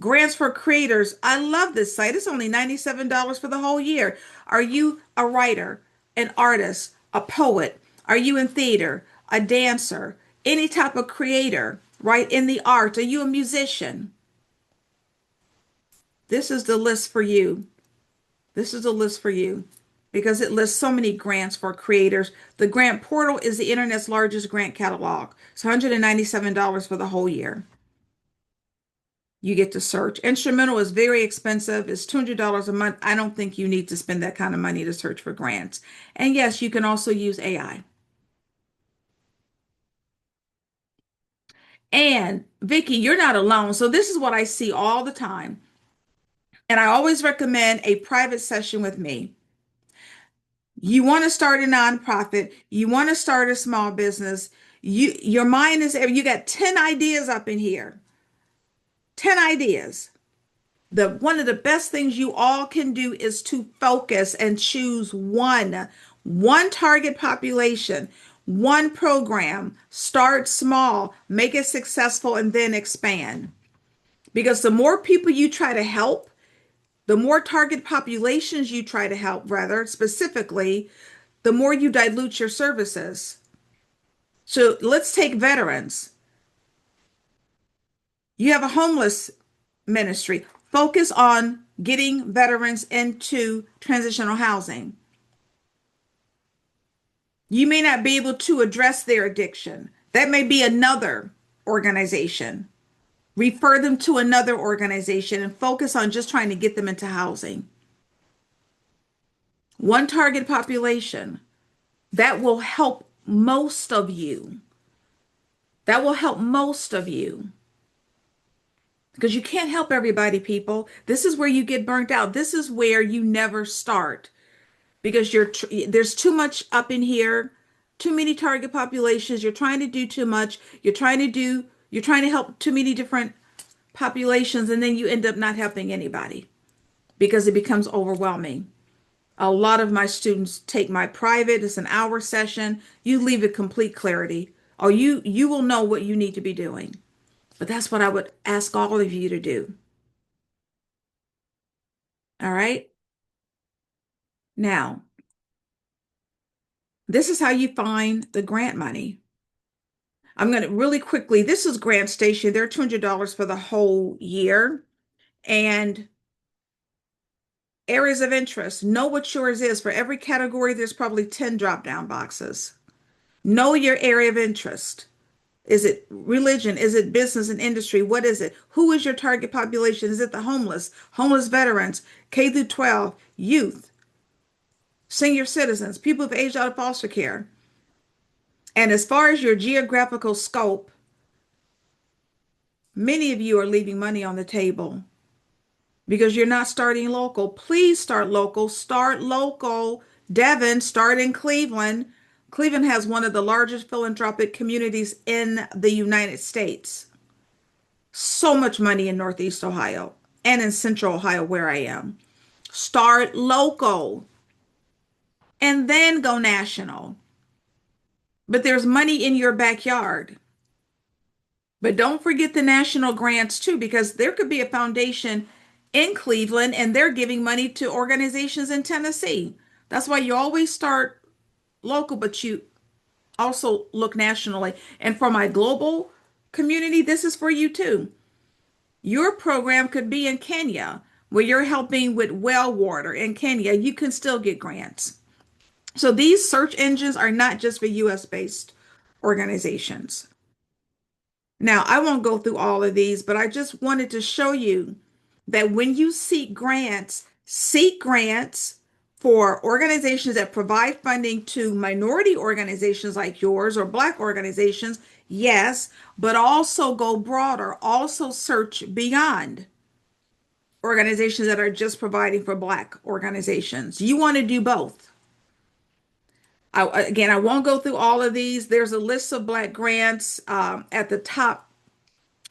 Grants for creators. I love this site. It's only $97 for the whole year. Are you a writer, an artist, a poet? Are you in theater, a dancer, any type of creator, right? In the arts? Are you a musician? This is the list for you. This is the list for you because it lists so many grants for creators. The grant portal is the internet's largest grant catalog. It's $197 for the whole year. You get to search. Instrumental is very expensive. It's $200 a month. I don't think you need to spend that kind of money to search for grants. And yes, you can also use AI. And Vicky, you're not alone. So this is what I see all the time. And I always recommend a private session with me. You want to start a nonprofit, you want to start a small business. Your mind is you got 10 ideas up in here. 10 ideas. The one of the best things you all can do is to focus and choose one target population, one program. Start small, make it successful, and then expand. Because the more people you try to help, the more target populations you try to help, rather specifically, the more you dilute your services. So let's take veterans. You have a homeless ministry. Focus on getting veterans into transitional housing. You may not be able to address their addiction. That may be another organization. Refer them to another organization and focus on just trying to get them into housing. One target population that will help most of you. That will help most of you. Because you can't help everybody, people. This is where you get burnt out. This is where you never start because there's too much up in here, too many target populations. You're trying to do too much. You're trying to help too many different populations, and then you end up not helping anybody because it becomes overwhelming. A lot of my students take my private, it's an hour session. You leave with complete clarity, or you will know what you need to be doing. But that's what I would ask all of you to do. All right. Now, this is how you find the grant money. I'm going to really quickly, this is Grant Station. They're $200 for the whole year. And Areas of interest. Know what yours is. For every category, there's probably 10 drop down boxes. Know your area of interest. Is it religion? Is it business and industry? What is it? Who is your target population? Is it the homeless, homeless veterans, K through 12, youth, senior citizens, people who've aged out of foster care? And as far as your geographical scope, many of you are leaving money on the table because you're not starting local. Please start local. Start local. Devin, start in Cleveland. Cleveland has one of the largest philanthropic communities in the United States. So much money in Northeast Ohio and in Central Ohio, where I am. Start local and then go national. But there's money in your backyard. But don't forget the national grants too, because there could be a foundation in Cleveland and they're giving money to organizations in Tennessee. That's why you always start local, but you also look nationally. And for my global community, this is for you too. Your program could be in Kenya, where you're helping with well water in Kenya. You can still get grants. So these search engines are not just for US based organizations. Now, I won't go through all of these, but I just wanted to show you that when you seek grants for organizations that provide funding to minority organizations like yours or Black organizations, yes, but also go broader, also search beyond organizations that are just providing for Black organizations. You want to do both. Again, I won't go through all of these. There's a list of Black grants at the top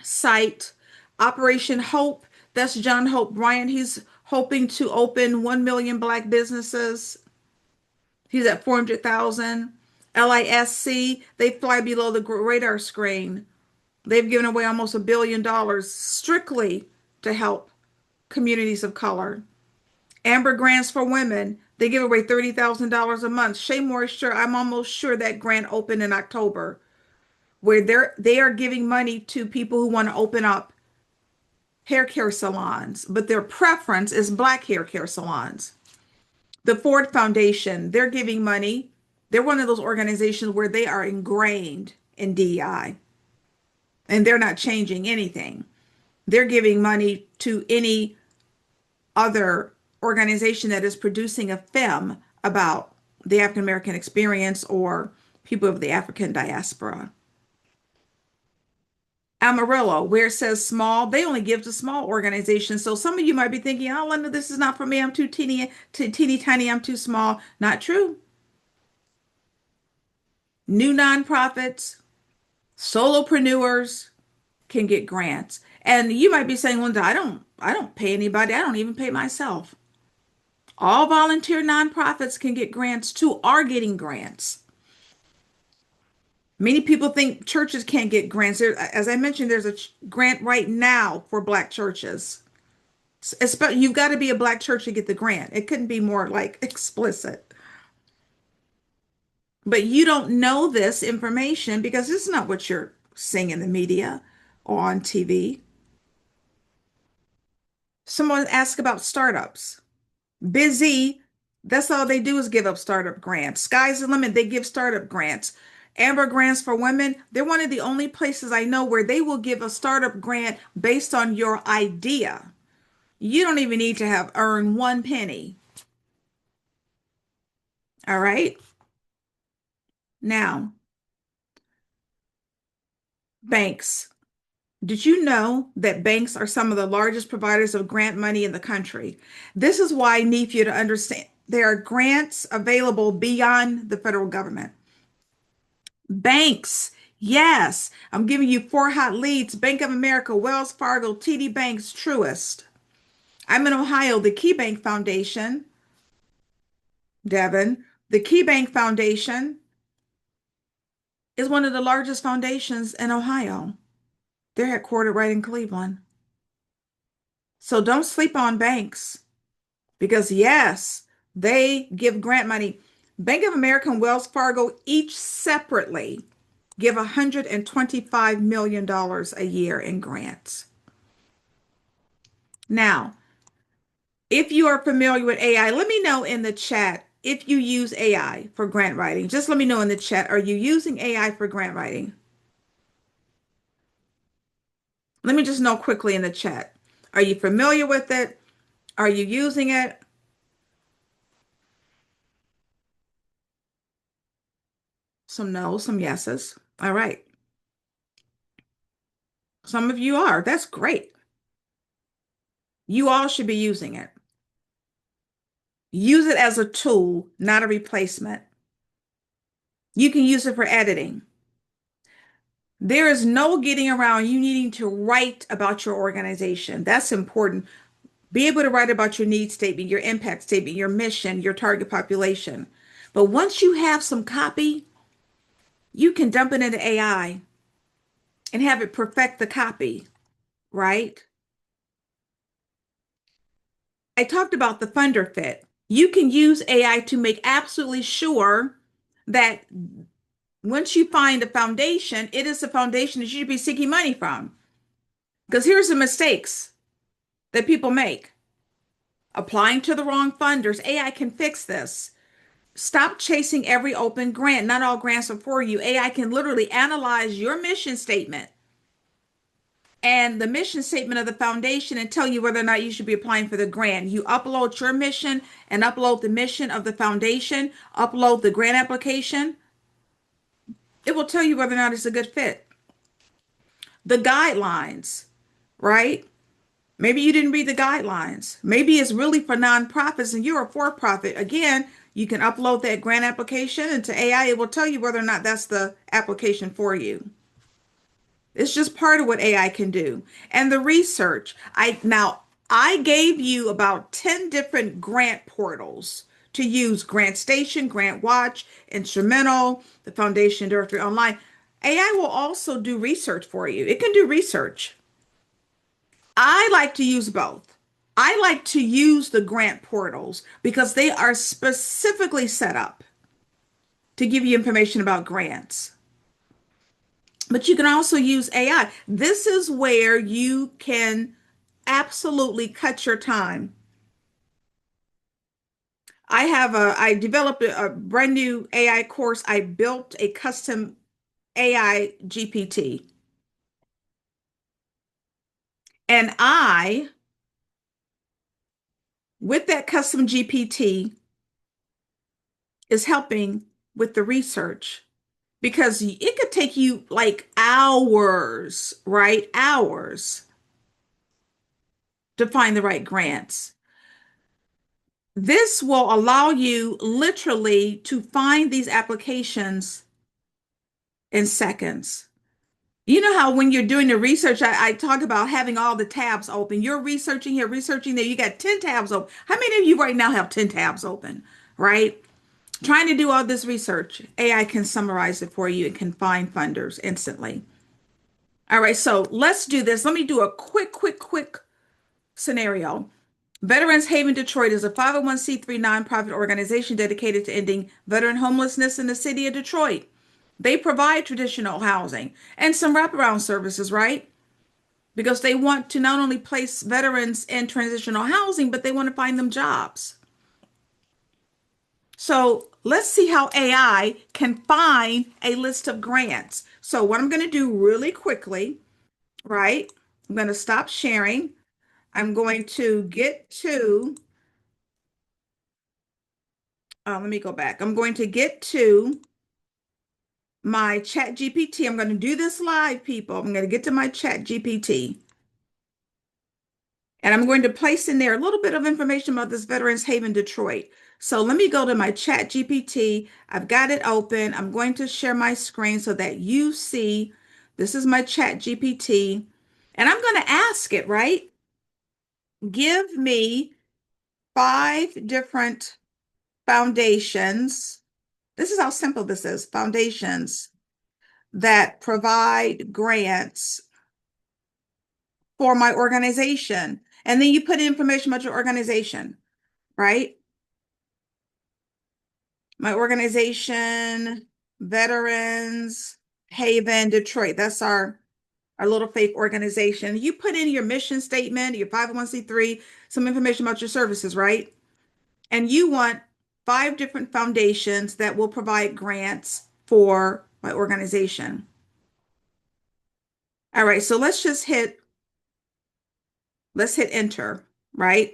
site. Operation Hope, that's John Hope Bryant. He's hoping to open 1 million Black businesses. He's at 400,000. LISC, they fly below the radar screen. They've given away almost $1 billion strictly to help communities of color. Amber Grants for Women, they give away $30,000 a month. Shay Moore, sure, I'm almost sure that grant opened in October, where they are giving money to people who want to open up hair care salons, but their preference is Black hair care salons. The Ford Foundation, they're giving money. They're one of those organizations where they are ingrained in DEI and they're not changing anything. They're giving money to any other organization that is producing a film about the African American experience or people of the African diaspora. Amarillo, where it says small, they only give to small organizations. So some of you might be thinking, oh, Linda, this is not for me. I'm too teeny tiny. I'm too small. Not true. New nonprofits, solopreneurs can get grants. And you might be saying, Linda, I don't pay anybody. I don't even pay myself. All volunteer nonprofits can get grants too, are getting grants. Many people think churches can't get grants. As I mentioned, there's a grant right now for Black churches. You've got to be a Black church to get the grant. It couldn't be more like explicit. But you don't know this information because this is not what you're seeing in the media or on TV. Someone asked about startups. Busy, that's all they do is give up startup grants. Sky's the limit, they give startup grants. Amber Grants for Women, they're one of the only places I know where they will give a startup grant based on your idea. You don't even need to have earned one penny. All right. Now, banks. Did you know that banks are some of the largest providers of grant money in the country? This is why I need for you to understand there are grants available beyond the federal government. Banks, yes, I'm giving you four hot leads: Bank of America, Wells Fargo, TD Banks, Truist. I'm in Ohio, the KeyBank Foundation, Devin. The KeyBank Foundation is one of the largest foundations in Ohio. They're headquartered right in Cleveland. So don't sleep on banks because, yes, they give grant money. Bank of America and Wells Fargo each separately give $125 million a year in grants. Now, If you are familiar with AI, let me know in the chat if you use AI for grant writing. Just let me know in the chat. Are you using AI for grant writing? Let me just know quickly in the chat. Are you familiar with it? Are you using it? Some no's, some yeses. All right. Some of you are. That's great. You all should be using it. Use it as a tool, not a replacement. You can use it for editing. There is no getting around you needing to write about your organization. That's important. Be able to write about your need statement, your impact statement, your mission, your target population. But once you have some copy, you can dump it into AI and have it perfect the copy, right? I talked about the funder fit. You can use AI to make absolutely sure that once you find a foundation, it is a foundation that you should be seeking money from. Because here's the mistakes that people make. Applying to the wrong funders. AI can fix this. Stop chasing every open grant. Not all grants are for you. AI can literally analyze your mission statement and the mission statement of the foundation and tell you whether or not you should be applying for the grant. You upload your mission and upload the mission of the foundation, upload the grant application. It will tell you whether or not it's a good fit. The guidelines, right? Maybe you didn't read the guidelines. Maybe it's really for nonprofits and you're a for-profit. Again, you can upload that grant application into AI. It will tell you whether or not that's the application for you. It's just part of what AI can do. And the research. I gave you about 10 different grant portals to use: Grant Station, Grant Watch, Instrumental, the Foundation Directory Online. AI will also do research for you. It can do research. I like to use both. I like to use the grant portals because they are specifically set up to give you information about grants. But you can also use AI. This is where you can absolutely cut your time. I developed a brand new AI course. I built a custom AI GPT. And with that custom GPT, is helping with the research because it could take you like hours, right? Hours to find the right grants. This will allow you literally to find these applications in seconds. You know how when you're doing the research, I talk about having all the tabs open. You're researching here, researching there. You got 10 tabs open. How many of you right now have 10 tabs open, right? Trying to do all this research. AI can summarize it for you. It can find funders instantly. All right, so let's do this. Let me do a quick scenario. Veterans Haven Detroit is a 501c3 nonprofit organization dedicated to ending veteran homelessness in the city of Detroit. They provide traditional housing and some wraparound services, right? Because they want to not only place veterans in transitional housing, but they want to find them jobs. So let's see how AI can find a list of grants. So what I'm going to do really quickly, right? I'm going to stop sharing. I'm going to get to, let me go back. I'm going to get to my chat GPT. I'm going to do this live, people. I'm going to get to my chat GPT. And I'm going to place in there a little bit of information about this Veterans Haven Detroit. So let me go to my chat GPT. I've got it open. I'm going to share my screen so that you see this is my chat GPT. And I'm going to ask it, right? Give me 5 different foundations. This is how simple this is. Foundations that provide grants for my organization. And then you put in information about your organization, right? My organization, Veterans Haven Detroit. That's our our little faith organization. You put in your mission statement, your 501(c)(3), some information about your services, right? And you want five different foundations that will provide grants for my organization. All right, so let's hit enter, right?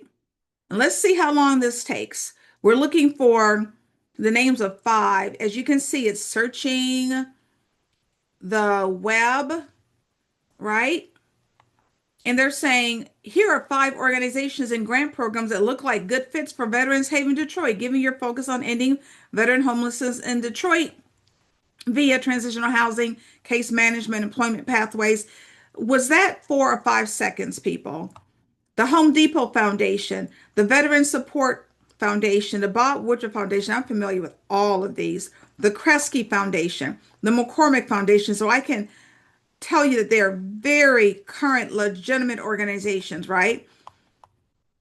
And let's see how long this takes. We're looking for the names of five. As you can see, it's searching the web, right? And they're saying, here are five organizations and grant programs that look like good fits for Veterans Haven Detroit, giving your focus on ending veteran homelessness in Detroit via transitional housing, case management, employment pathways. Was that 4 or 5 seconds, people? The Home Depot Foundation, the Veteran Support Foundation, the Bob Woodruff Foundation. I'm familiar with all of these. The Kresge Foundation, the McCormick Foundation. So I can tell you that they are very current, legitimate organizations, right?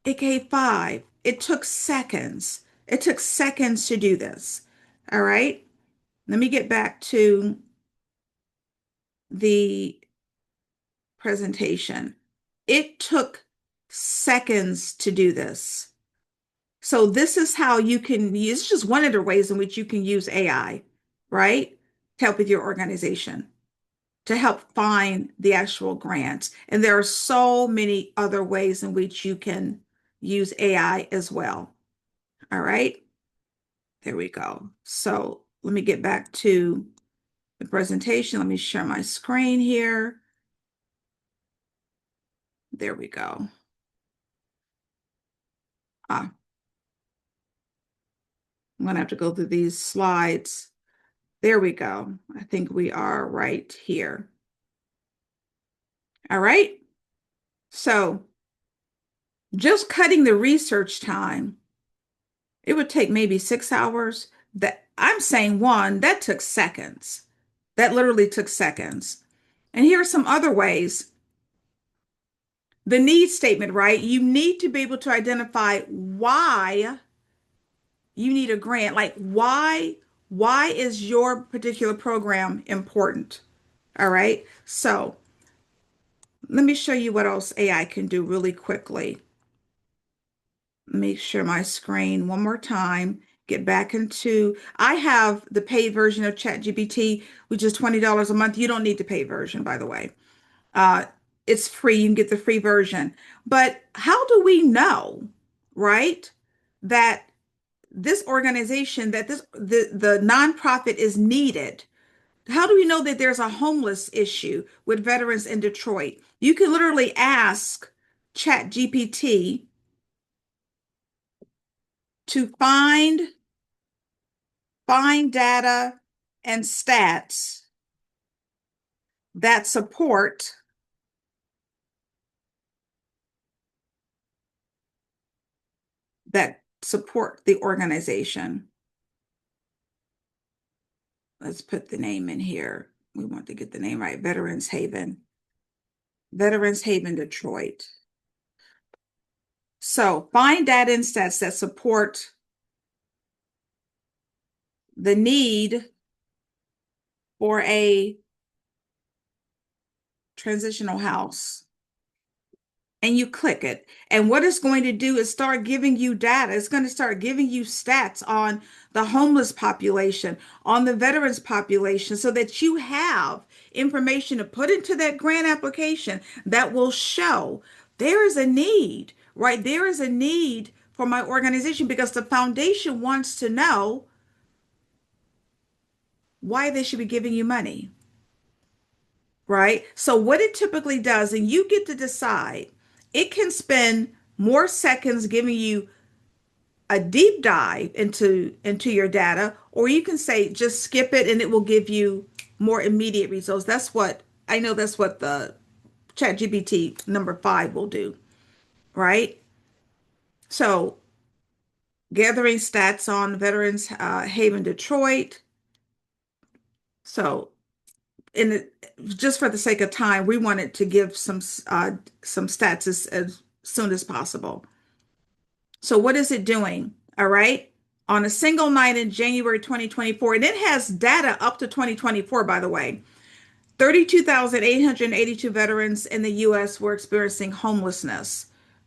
It gave five. It took seconds. It took seconds to do this. All right. Let me get back to the presentation. It took seconds to do this. So this is how you can use, it's just one of the ways in which you can use AI, right? To help with your organization, to help find the actual grants. And there are so many other ways in which you can use AI as well. All right, there we go. So let me get back to the presentation. Let me share my screen here. There we go. I'm gonna have to go through these slides. There we go. I think we are right here. All right. So just cutting the research time, it would take maybe 6 hours. That I'm saying one, that took seconds. That literally took seconds. And here are some other ways. The need statement, right? You need to be able to identify why you need a grant. Like why is your particular program important? All right. So let me show you what else AI can do really quickly. Let me share my screen one more time. Get back into, I have the paid version of ChatGPT, which is $20 a month. You don't need the paid version, by the way. Uh, it's free. You can get the free version. But how do we know, right, that this organization, that the nonprofit is needed? How do we know that there's a homeless issue with veterans in Detroit? You can literally ask ChatGPT to find data and stats that support the organization. Let's put the name in here. We want to get the name right. Veterans Haven, Detroit. So find data and stats that support the need for a transitional house. And you click it. And what it's going to do is start giving you data. It's going to start giving you stats on the homeless population, on the veterans population, so that you have information to put into that grant application that will show there is a need, right? There is a need for my organization because the foundation wants to know why they should be giving you money, right? So what it typically does, and you get to decide, it can spend more seconds giving you a deep dive into your data, or you can say just skip it and it will give you more immediate results. That's what I know, that's what the ChatGPT number 5 will do, right? So gathering stats on Veterans Haven Detroit. So in the, just for the sake of time, we wanted to give some stats as soon as possible. So what is it doing? All right. On a single night in January 2024, and it has data up to 2024, by the way. 32,882 veterans in the US were experiencing homelessness,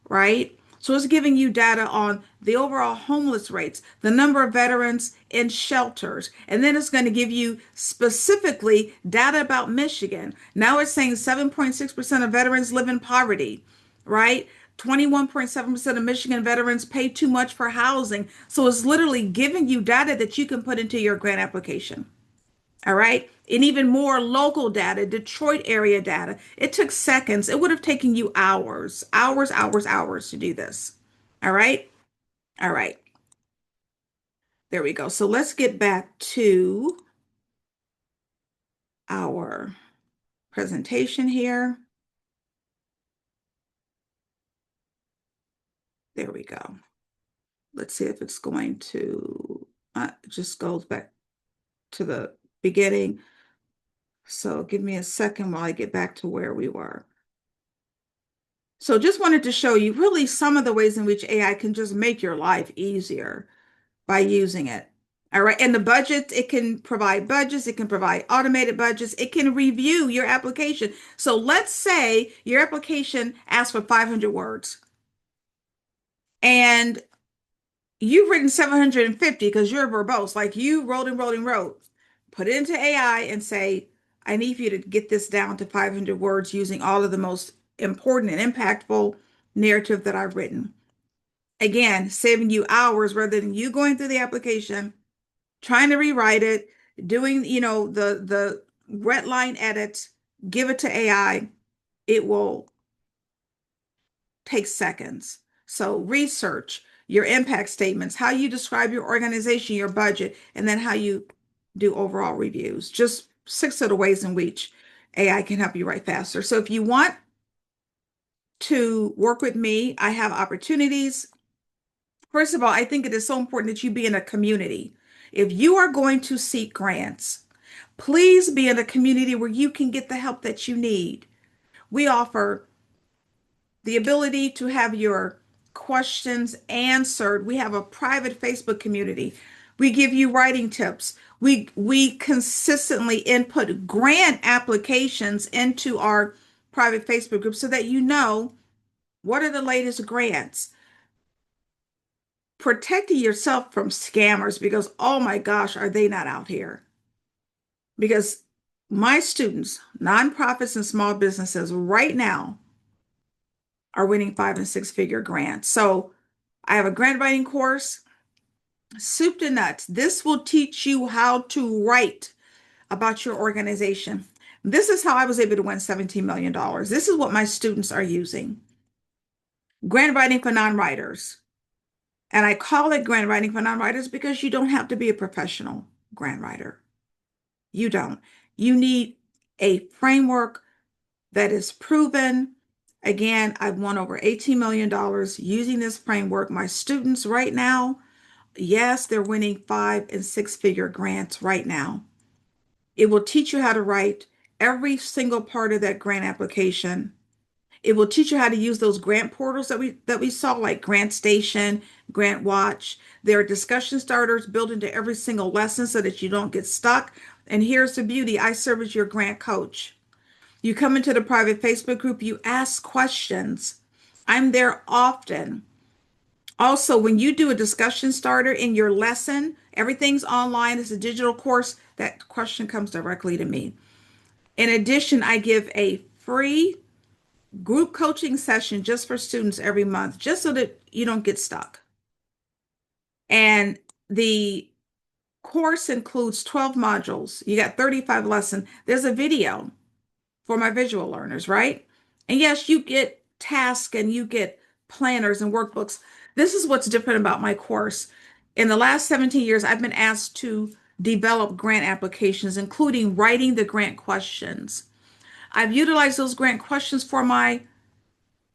right? So it's giving you data on the overall homeless rates, the number of veterans in shelters, and then it's going to give you specifically data about Michigan. Now it's saying 7.6% of veterans live in poverty, right? 21.7% of Michigan veterans pay too much for housing. So it's literally giving you data that you can put into your grant application. All right. And even more local data, Detroit area data. It took seconds. It would have taken you hours, hours, hours, hours to do this. All right. All right. There we go. So let's get back to our presentation here. There we go. Let's see if it's going to, it just goes back to the beginning. So give me a second while I get back to where we were. So just wanted to show you really some of the ways in which AI can just make your life easier by using it. All right. And the budget, it can provide budgets, it can provide automated budgets, it can review your application. So let's say your application asks for 500 words and you've written 750 because you're verbose, like you wrote and wrote and wrote. Put it into AI and say, I need you to get this down to 500 words using all of the most important and impactful narrative that I've written. Again, saving you hours rather than you going through the application, trying to rewrite it, doing, the red line edits, give it to AI. It will take seconds. So research your impact statements, how you describe your organization, your budget, and then how you do overall reviews. Just six of the ways in which AI can help you write faster. So if you want to work with me, I have opportunities. First of all, I think it is so important that you be in a community. If you are going to seek grants, please be in a community where you can get the help that you need. We offer the ability to have your questions answered. We have a private Facebook community. We give you writing tips. We consistently input grant applications into our private Facebook group so that you know what are the latest grants. Protecting yourself from scammers because, oh my gosh, are they not out here? Because my students, nonprofits and small businesses right now are winning 5 and 6 figure grants. So I have a grant writing course, soup to nuts. This will teach you how to write about your organization. This is how I was able to win $17 million. This is what my students are using. Grant writing for non-writers. And I call it grant writing for non-writers because you don't have to be a professional grant writer. You don't. You need a framework that is proven. Again, I've won over $18 million using this framework. My students right now, yes, they're winning 5 and 6 figure grants right now. It will teach you how to write every single part of that grant application. It will teach you how to use those grant portals that we saw, like Grant Station, Grant Watch. There are discussion starters built into every single lesson so that you don't get stuck. And here's the beauty. I serve as your grant coach. You come into the private Facebook group, you ask questions. I'm there often. Also, when you do a discussion starter in your lesson, everything's online, it's a digital course, that question comes directly to me. In addition, I give a free group coaching session just for students every month, just so that you don't get stuck. And the course includes 12 modules. You got 35 lessons. There's a video for my visual learners, right? And yes, you get tasks and you get planners and workbooks. This is what's different about my course. In the last 17 years, I've been asked to develop grant applications, including writing the grant questions. I've utilized those grant questions for my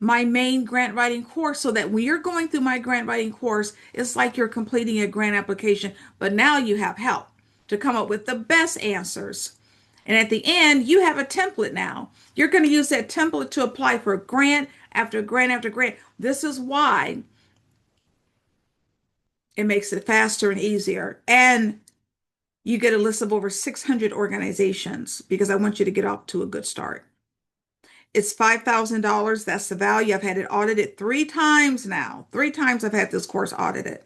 main grant writing course so that when you're going through my grant writing course, it's like you're completing a grant application, but now you have help to come up with the best answers. And at the end, you have a template now. You're going to use that template to apply for grant after grant after grant. This is why it makes it faster and easier. And You get a list of over 600 organizations because I want you to get off to a good start. It's $5,000. That's the value. I've had it audited 3 times now. 3 times I've had this course audited.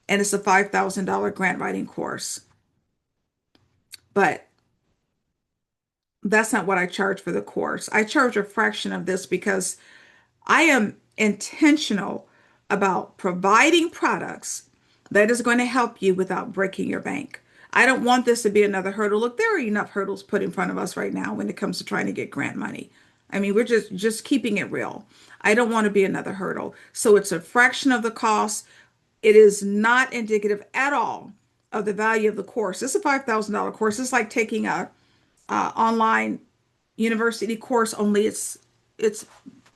And it's a $5,000 grant writing course. But that's not what I charge for the course. I charge a fraction of this because I am intentional about providing products that is going to help you without breaking your bank. I don't want this to be another hurdle. Look, there are enough hurdles put in front of us right now when it comes to trying to get grant money. I mean, we're just keeping it real. I don't want to be another hurdle. So it's a fraction of the cost. It is not indicative at all of the value of the course. It's a $5,000 course. It's like taking a online university course, only it's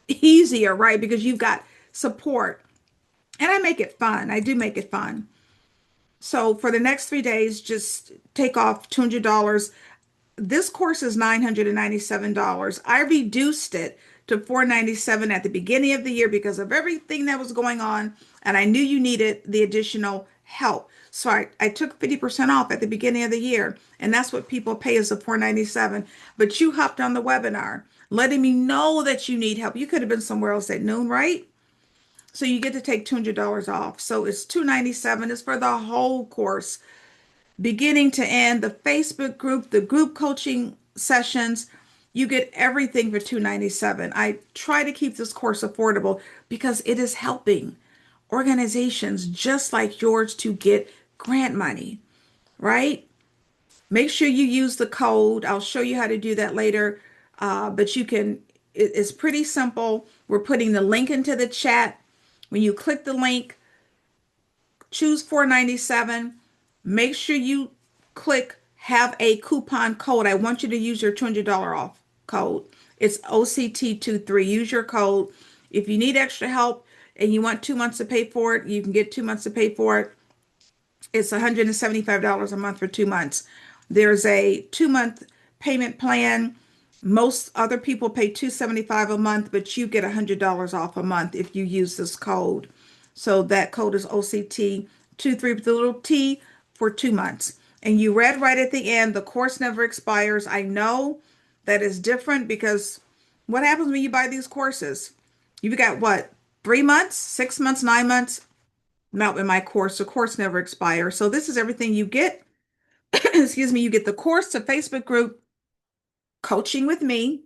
easier, right? Because you've got support. And I make it fun. I do make it fun. So for the next 3 days, just take off $200. This course is $997. I reduced it to $497 at the beginning of the year because of everything that was going on, and I knew you needed the additional help. So I took 50% off at the beginning of the year, and that's what people pay is the $497. But you hopped on the webinar, letting me know that you need help. You could have been somewhere else at noon, right? So you get to take $200 off. So it's $297. It's for the whole course beginning to end, the Facebook group, the group coaching sessions. You get everything for $297. I try to keep this course affordable because it is helping organizations just like yours to get grant money, right? Make sure you use the code. I'll show you how to do that later. But you can, it's pretty simple. We're putting the link into the chat. When you click the link, choose 497. Make sure you click have a coupon code. I want you to use your $200 off code. It's OCT23. Use your code. If you need extra help and you want 2 months to pay for it, you can get 2 months to pay for it. It's $175 a month for 2 months. There's a 2 month payment plan. Most other people pay $275 a month, but you get $100 off a month if you use this code. So that code is OCT23 with the little T for 2 months. And you read right at the end, the course never expires. I know that is different because what happens when you buy these courses? You've got what, 3 months, 6 months, 9 months? Not in my course. The course never expires. So this is everything you get. Excuse me. You get the course, the Facebook group, coaching with me,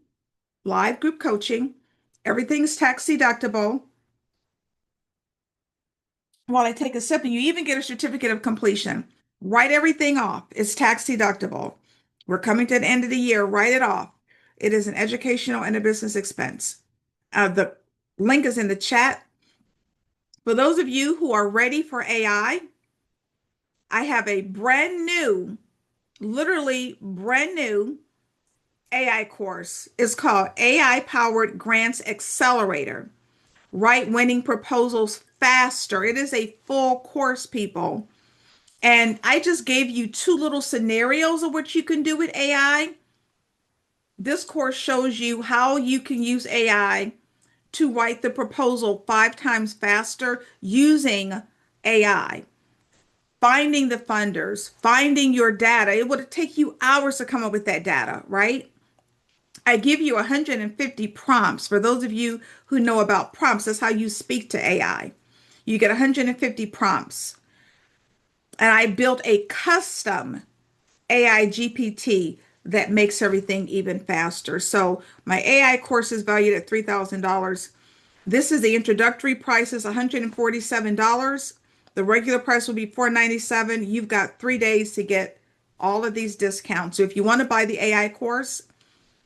live group coaching. Everything's tax deductible. While I take a sip, and you even get a certificate of completion. Write everything off. It's tax deductible. We're coming to the end of the year. Write it off. It is an educational and a business expense. The link is in the chat. For those of you who are ready for I have a brand new, literally brand new AI course. It's called AI Powered Grants Accelerator. Write winning proposals faster. It is a full course, people. And I just gave you 2 little scenarios of what you can do with AI. This course shows you how you can use AI to write the proposal 5 times faster using AI. Finding the funders, finding your data. It would take you hours to come up with that data, right? I give you 150 prompts. For those of you who know about prompts, that's how you speak to AI. You get 150 prompts. And I built a custom AI GPT that makes everything even faster. So my AI course is valued at $3,000. This is the introductory price is $147. The regular price will be $497. You've got 3 days to get all of these discounts. So if you want to buy the AI course,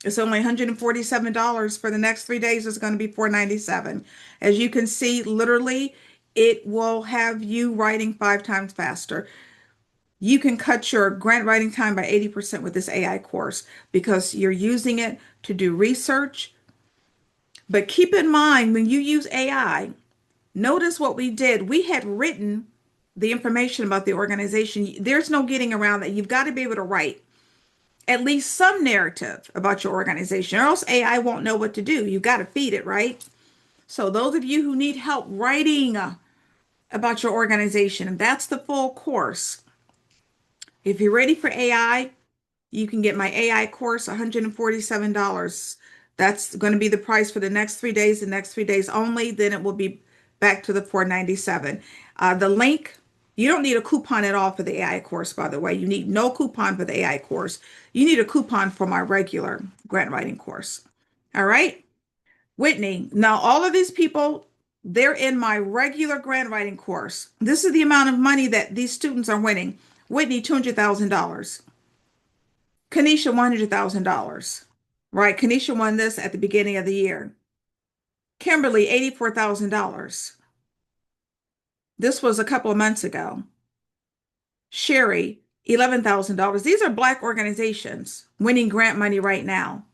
it's only $147. For the next 3 days, it's going to be $497. As you can see, literally, it will have you writing 5 times faster. You can cut your grant writing time by 80% with this AI course because you're using it to do research. But keep in mind, when you use AI, notice what we did. We had written the information about the organization. There's no getting around that. You've got to be able to write at least some narrative about your organization, or else AI won't know what to do. You got to feed it, right? So those of you who need help writing about your organization, that's the full course. If you're ready for AI, you can get my AI course, $147. That's going to be the price for the next 3 days, the next 3 days only. Then it will be back to the 497. The link, you don't need a coupon at all for the AI course, by the way. You need no coupon for the AI course. You need a coupon for my regular grant writing course. All right, Whitney. Now, all of these people, they're in my regular grant writing course. This is the amount of money that these students are winning. Whitney, $200,000. Kanisha, $100,000. Right? Kanisha won this at the beginning of the year. Kimberly, $84,000. This was a couple of months ago. Sherry, $11,000. These are Black organizations winning grant money right now.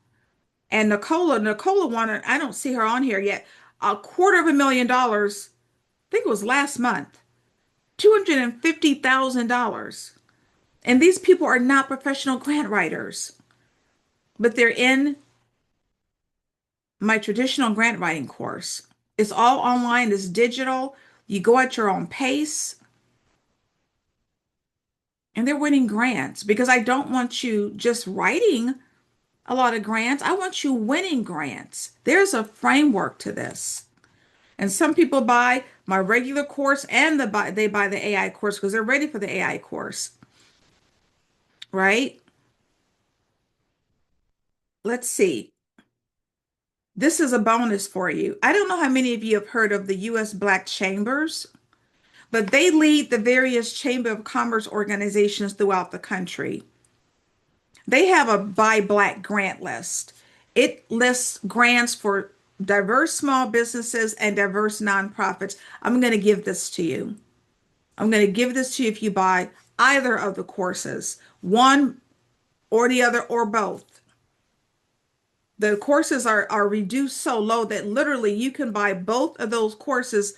And Nicola won it. I don't see her on here yet. $250,000. I think it was last month. $250,000. And these people are not professional grant writers, but they're in my traditional grant writing course. It's all online, it's digital. You go at your own pace, and they're winning grants because I don't want you just writing a lot of grants. I want you winning grants. There's a framework to this. And some people buy my regular course and they buy the AI course because they're ready for the AI course, right? Let's see. This is a bonus for you. I don't know how many of you have heard of the U.S. Black Chambers, but they lead the various Chamber of Commerce organizations throughout the country. They have a Buy Black grant list. It lists grants for diverse small businesses and diverse nonprofits. I'm going to give this to you. I'm going to give this to you if you buy either of the courses, one or the other or both. The courses are reduced so low that literally you can buy both of those courses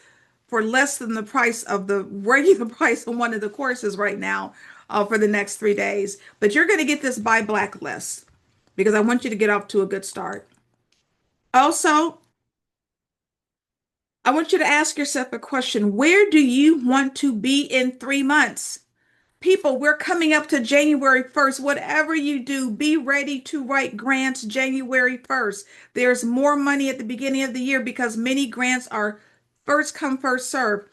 for less than the price of the regular price of one of the courses right now for the next 3 days. But you're going to get this Buy Black list because I want you to get off to a good start. Also, I want you to ask yourself a question. Where do you want to be in 3 months? People, we're coming up to January 1st. Whatever you do, be ready to write grants January 1st. There's more money at the beginning of the year because many grants are first come, first serve.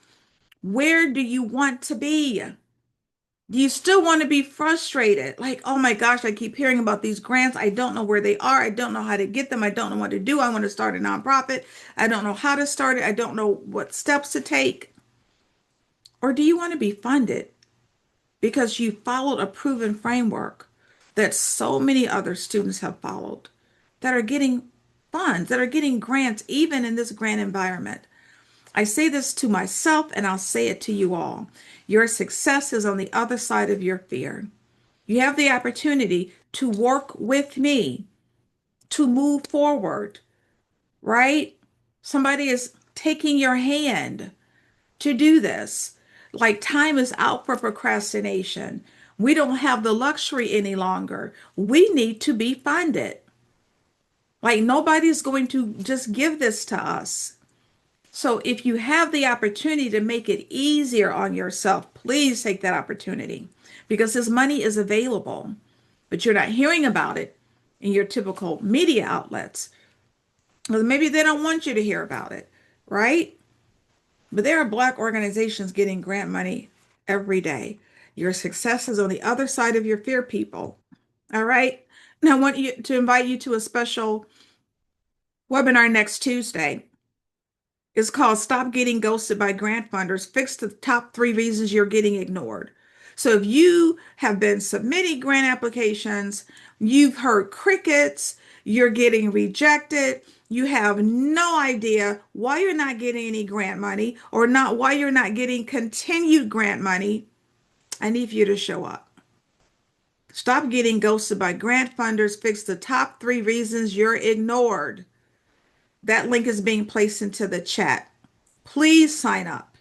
Where do you want to be? Do you still want to be frustrated? Like, oh my gosh, I keep hearing about these grants. I don't know where they are. I don't know how to get them. I don't know what to do. I want to start a nonprofit. I don't know how to start it. I don't know what steps to take. Or do you want to be funded because you followed a proven framework that so many other students have followed that are getting funds, that are getting grants, even in this grant environment? I say this to myself and I'll say it to you all. Your success is on the other side of your fear. You have the opportunity to work with me to move forward, right? Somebody is taking your hand to do this. Like time is out for procrastination. We don't have the luxury any longer. We need to be funded. Like nobody's going to just give this to us. So if you have the opportunity to make it easier on yourself, please take that opportunity because this money is available, but you're not hearing about it in your typical media outlets. Well, maybe they don't want you to hear about it, right? But there are Black organizations getting grant money every day. Your success is on the other side of your fear, people. All right. Now, I want you to invite you to a special webinar next Tuesday. It's called Stop Getting Ghosted by Grant Funders. Fix the top 3 reasons you're getting ignored. So if you have been submitting grant applications, you've heard crickets, you're getting rejected, you have no idea why you're not getting any grant money or not why you're not getting continued grant money, I need you to show up. Stop getting ghosted by grant funders. Fix the top 3 reasons you're ignored. That link is being placed into the chat. Please sign up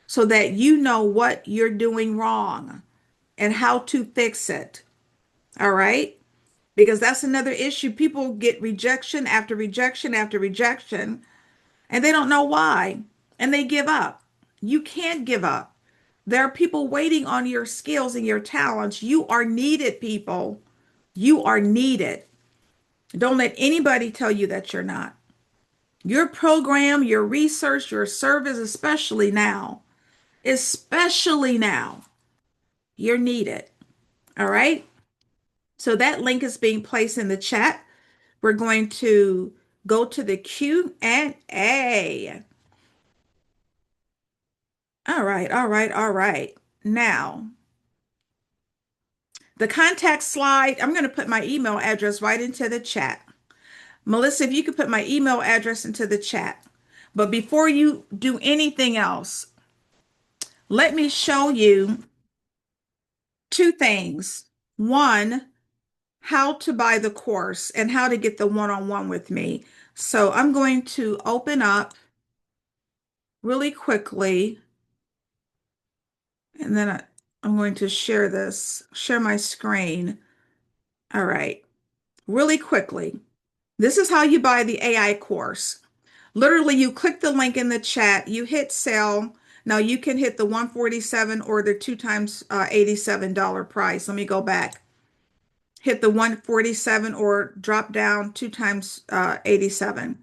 so that you know what you're doing wrong and how to fix it. All right? Because that's another issue. People get rejection after rejection after rejection, and they don't know why, and they give up. You can't give up. There are people waiting on your skills and your talents. You are needed, people. You are needed. Don't let anybody tell you that you're not. Your program, your research, your service, especially now, you're needed. All right. So that link is being placed in the chat. We're going to go to the Q&A. All right, all right, all right. Now, the contact slide, I'm going to put my email address right into the chat. Melissa, if you could put my email address into the chat. But before you do anything else, let me show you two things. One, how to buy the course and how to get the one-on-one with me. So I'm going to open up really quickly, and then I'm going to share my screen. All right, really quickly. This is how you buy the AI course. Literally, you click the link in the chat, you hit sell. Now you can hit the 147 or the two times $87 price. Let me go back. Hit the 147 or drop down two times 87.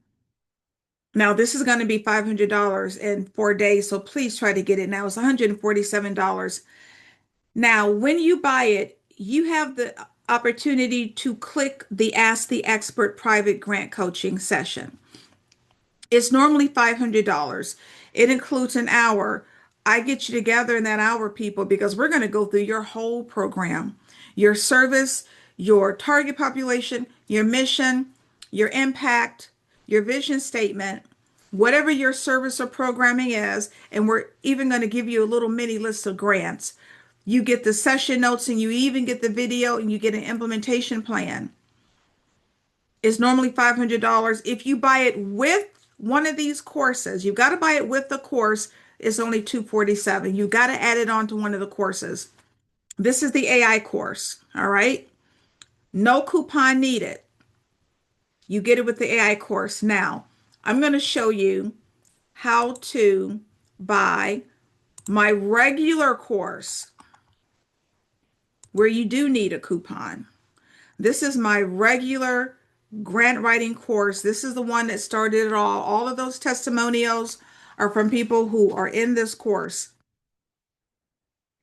Now this is going to be $500 in 4 days, so please try to get it now. It's $147. Now, when you buy it, you have the opportunity to click the Ask the Expert private grant coaching session. It's normally $500. It includes an hour. I get you together in that hour, people, because we're going to go through your whole program, your service, your target population, your mission, your impact, your vision statement, whatever your service or programming is. And we're even going to give you a little mini list of grants. You get the session notes and you even get the video and you get an implementation plan. Is normally $500. If you buy it with one of these courses, you've got to buy it with the course. It's only $247. You got to add it on to one of the courses. This is the AI course. All right. No coupon needed. You get it with the AI course. Now, I'm going to show you how to buy my regular course where you do need a coupon. This is my regular grant writing course. This is the one that started it all. All of those testimonials are from people who are in this course.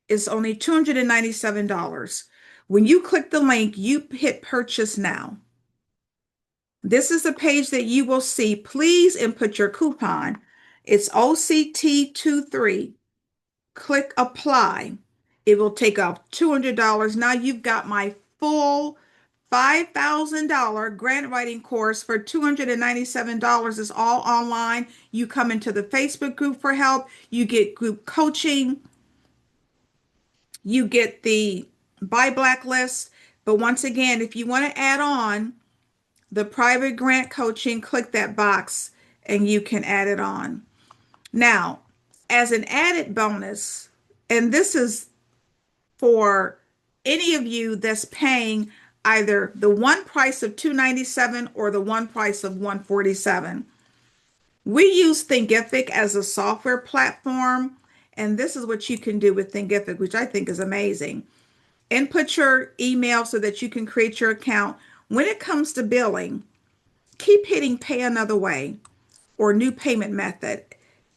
It's only $297. When you click the link, you hit purchase now. This is the page that you will see. Please input your coupon. It's OCT23. Click apply. It will take off $200. Now you've got my full $5,000 grant writing course for $297. It's all online. You come into the Facebook group for help. You get group coaching. You get the buy blacklist. But once again, if you want to add on the private grant coaching, click that box and you can add it on. Now, as an added bonus, and this is for any of you that's paying either the one price of $297 or the one price of $147. We use Thinkific as a software platform, and this is what you can do with Thinkific, which I think is amazing. Input your email so that you can create your account. When it comes to billing, keep hitting pay another way or new payment method,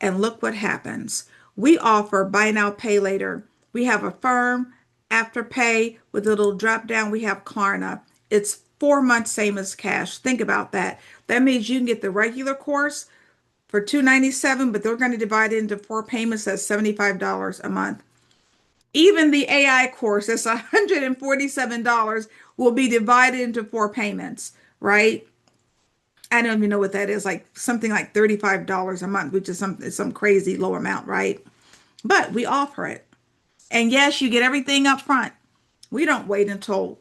and look what happens. We offer buy now, pay later. We have Affirm, Afterpay with a little drop down. We have Klarna. It's 4 months, same as cash. Think about that. That means you can get the regular course for $297, but they're going to divide it into 4 payments. That's $75 a month. Even the AI course, that's $147, will be divided into 4 payments, right? I don't even know what that is, like something like $35 a month, which is some crazy low amount, right? But we offer it. And yes, you get everything up front. We don't wait until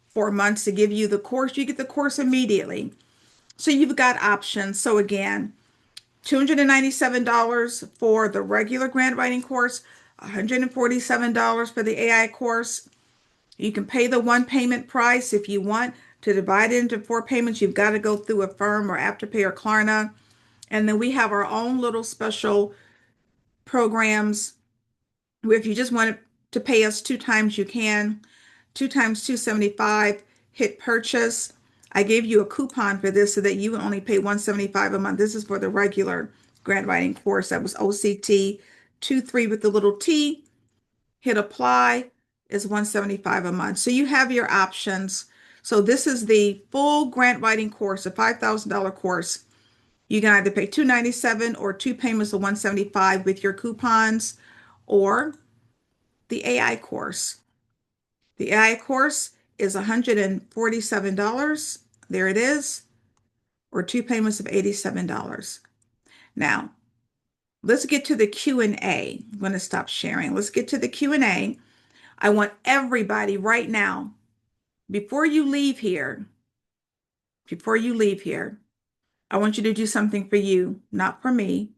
4 months to give you the course. You get the course immediately. So you've got options. So again, $297 for the regular grant writing course, $147 for the AI course. You can pay the one payment price if you want to divide it into 4 payments. You've got to go through Affirm or Afterpay or Klarna. And then we have our own little special programs If you just want to pay us two times, you can. Two times 275, hit purchase. I gave you a coupon for this so that you would only pay 175 a month. This is for the regular grant writing course. That was OCT 23 with the little T. Hit apply is 175 a month. So you have your options. So this is the full grant writing course, a $5,000 course. You can either pay 297 or two payments of 175 with your coupons, or the AI course. The AI course is $147. There it is, or two payments of $87. Now, let's get to the Q&A. I'm going to stop sharing. Let's get to the Q&A. I want everybody right now, before you leave here, before you leave here, I want you to do something for you, not for me.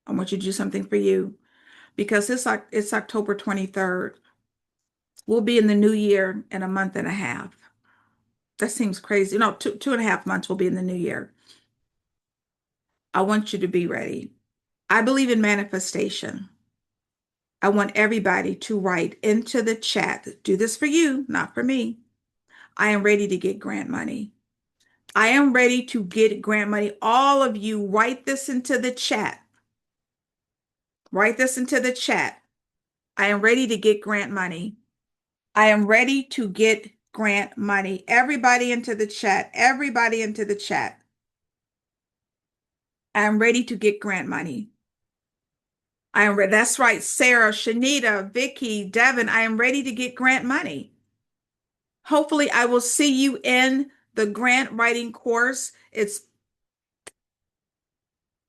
I want you to do something for you because it's October 23rd. We'll be in the new year in a month and a half. That seems crazy. No, two and a half months will be in the new year. I want you to be ready. I believe in manifestation. I want everybody to write into the chat. Do this for you, not for me. I am ready to get grant money. I am ready to get grant money. All of you, write this into the chat. Write this into the chat. I am ready to get grant money. I am ready to get grant money. Everybody into the chat. Everybody into the chat. I am ready to get grant money. I am ready. That's right. Sarah, Shanita, Vicky, Devin, I am ready to get grant money. Hopefully, I will see you in the grant writing course. It's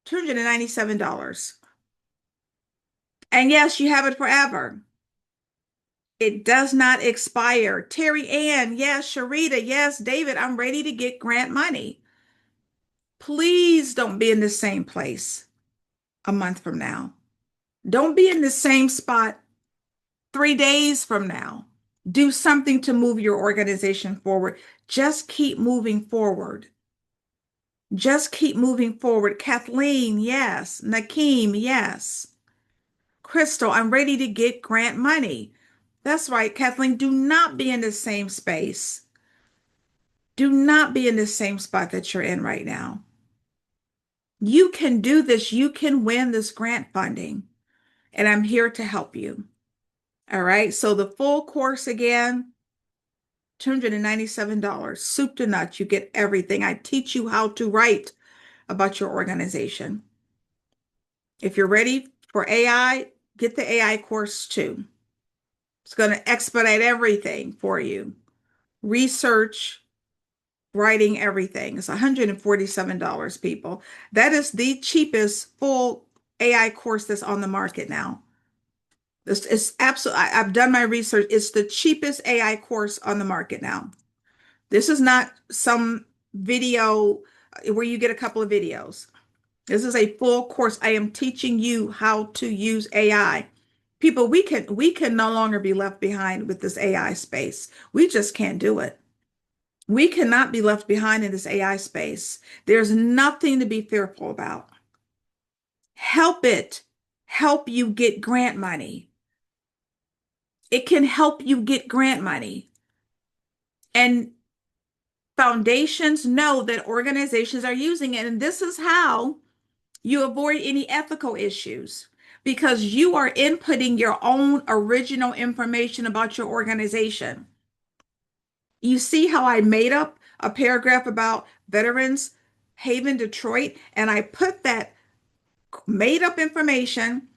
$297. And yes, you have it forever. It does not expire. Terry Ann, yes. Sharita, yes. David, I'm ready to get grant money. Please don't be in the same place a month from now. Don't be in the same spot 3 days from now. Do something to move your organization forward. Just keep moving forward. Just keep moving forward. Kathleen, yes. Nakeem, yes. Crystal, I'm ready to get grant money. That's right, Kathleen. Do not be in the same space. Do not be in the same spot that you're in right now. You can do this. You can win this grant funding, and I'm here to help you. All right. So the full course again, $297, soup to nuts. You get everything. I teach you how to write about your organization. If you're ready for AI, get the AI course too. It's going to expedite everything for you. Research, writing, everything. It's $147, people. That is the cheapest full AI course that's on the market now. This is absolutely, I've done my research. It's the cheapest AI course on the market now. This is not some video where you get a couple of videos. This is a full course. I am teaching you how to use AI. People, we can no longer be left behind with this AI space. We just can't do it. We cannot be left behind in this AI space. There's nothing to be fearful about. Help it help you get grant money. It can help you get grant money. And foundations know that organizations are using it. And this is how you avoid any ethical issues, because you are inputting your own original information about your organization. You see how I made up a paragraph about Veterans Haven Detroit, and I put that made up information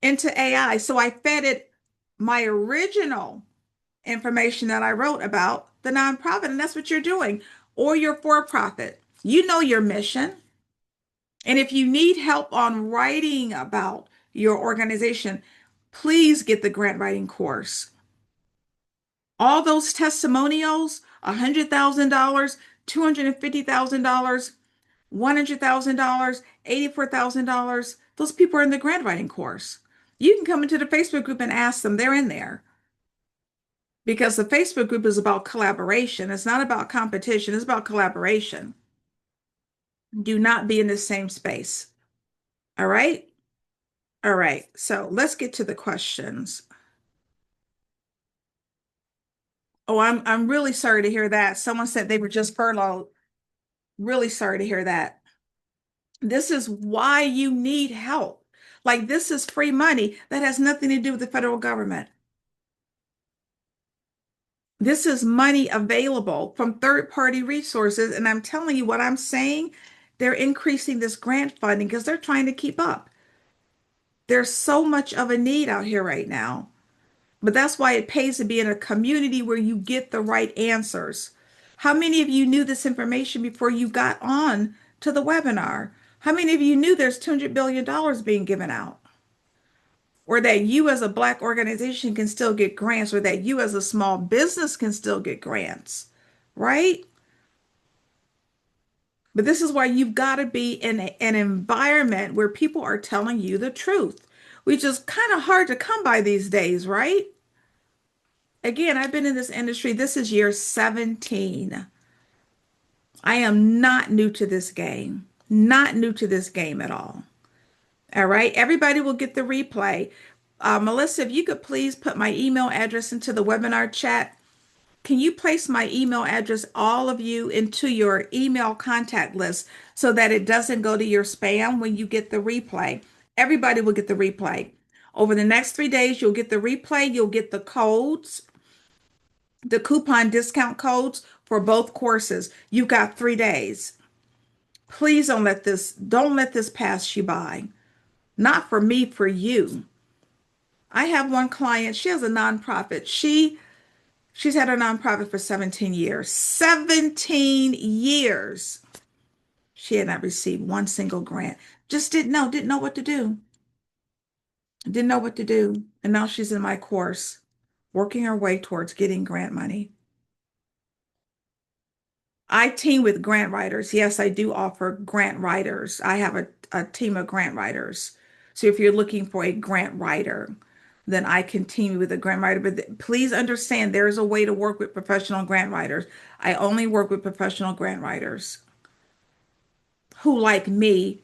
into AI. So I fed it my original information that I wrote about the nonprofit, and that's what you're doing, or your for-profit. You know your mission. And if you need help on writing about your organization, please get the grant writing course. All those testimonials, $100,000, $250,000, $100,000, $84,000, those people are in the grant writing course. You can come into the Facebook group and ask them. They're in there. Because the Facebook group is about collaboration. It's not about competition. It's about collaboration. Do not be in the same space. All right? All right, so let's get to the questions. Oh, I'm really sorry to hear that. Someone said they were just furloughed. Really sorry to hear that. This is why you need help. Like this is free money that has nothing to do with the federal government. This is money available from third-party resources. And I'm telling you what I'm saying, they're increasing this grant funding because they're trying to keep up. There's so much of a need out here right now. But that's why it pays to be in a community where you get the right answers. How many of you knew this information before you got on to the webinar? How many of you knew there's $200 billion being given out? Or that you as a Black organization can still get grants, or that you as a small business can still get grants, right? But this is why you've got to be in an environment where people are telling you the truth, which is kind of hard to come by these days, right? Again, I've been in this industry. This is year 17. I am not new to this game, not new to this game at all. All right. Everybody will get the replay. Melissa, if you could please put my email address into the webinar chat. Can you place my email address, all of you, into your email contact list so that it doesn't go to your spam when you get the replay? Everybody will get the replay. Over the next 3 days, you'll get the replay. You'll get the codes, the coupon discount codes for both courses. You've got 3 days. Please don't let this pass you by. Not for me, for you. I have one client, she has a nonprofit. She's had a nonprofit for 17 years. 17 years. She had not received one single grant. Just didn't know what to do. Didn't know what to do. And now she's in my course, working her way towards getting grant money. I team with grant writers. Yes, I do offer grant writers. I have a team of grant writers. So if you're looking for a grant writer, then I can team with a grant writer. But please understand there is a way to work with professional grant writers. I only work with professional grant writers who, like me,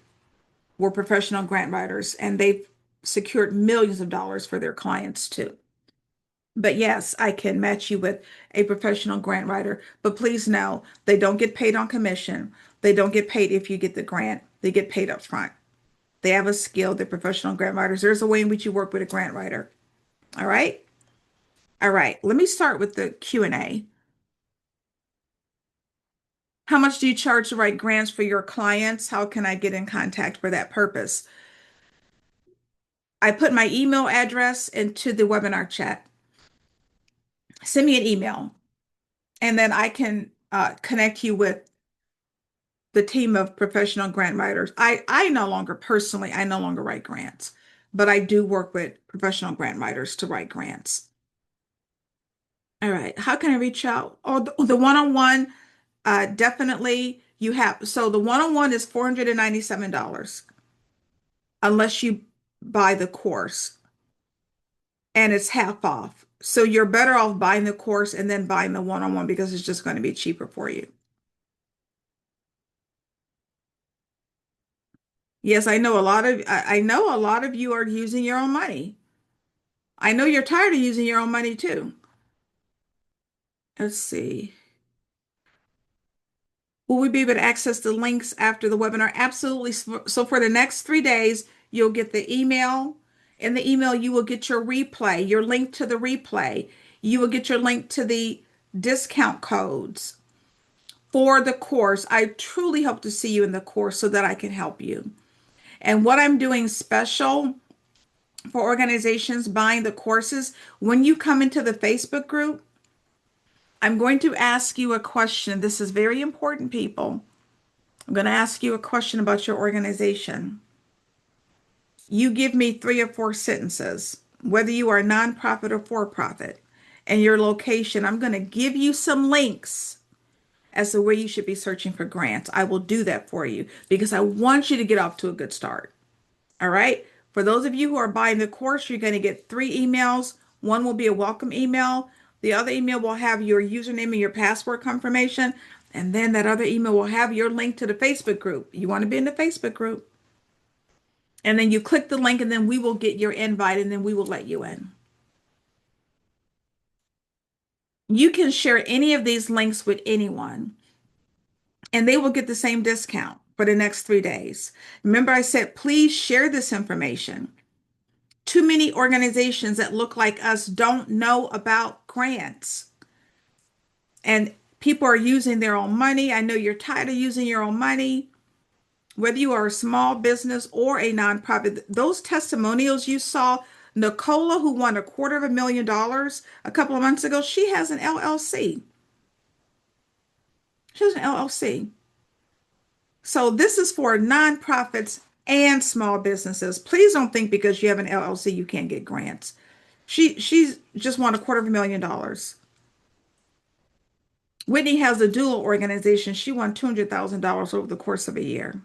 were professional grant writers and they've secured millions of dollars for their clients too. But yes, I can match you with a professional grant writer. But please know they don't get paid on commission. They don't get paid if you get the grant. They get paid up front. They have a skill. They're professional grant writers. There's a way in which you work with a grant writer. All right. All right. Let me start with the Q&A. How much do you charge to write grants for your clients? How can I get in contact for that purpose? I put my email address into the webinar chat. Send me an email, and then I can connect you with the team of professional grant writers. I no longer personally, I no longer write grants, but I do work with professional grant writers to write grants. All right. How can I reach out? Oh, the one-on-one, definitely you have. So the one-on-one is $497 unless you buy the course, and it's half off. So you're better off buying the course and then buying the one-on-one because it's just going to be cheaper for you. Yes, I know a lot of you are using your own money. I know you're tired of using your own money too. Let's see. Will we be able to access the links after the webinar? Absolutely. So for the next 3 days, you'll get the email. In the email, you will get your replay, your link to the replay. You will get your link to the discount codes for the course. I truly hope to see you in the course so that I can help you. And what I'm doing special for organizations buying the courses, when you come into the Facebook group, I'm going to ask you a question. This is very important, people. I'm going to ask you a question about your organization. You give me 3 or 4 sentences, whether you are a nonprofit or for profit, and your location. I'm going to give you some links as to where you should be searching for grants. I will do that for you because I want you to get off to a good start. All right. For those of you who are buying the course, you're going to get 3 emails. One will be a welcome email. The other email will have your username and your password confirmation. And then that other email will have your link to the Facebook group. You want to be in the Facebook group. And then you click the link, and then we will get your invite, and then we will let you in. You can share any of these links with anyone, and they will get the same discount for the next 3 days. Remember, I said, please share this information. Too many organizations that look like us don't know about grants, and people are using their own money. I know you're tired of using your own money. Whether you are a small business or a nonprofit, those testimonials you saw, Nicola, who won $250,000 a couple of months ago, she has an LLC. She has an LLC. So this is for nonprofits and small businesses. Please don't think because you have an LLC you can't get grants. She's just won $250,000. Whitney has a dual organization. She won $200,000 over the course of a year,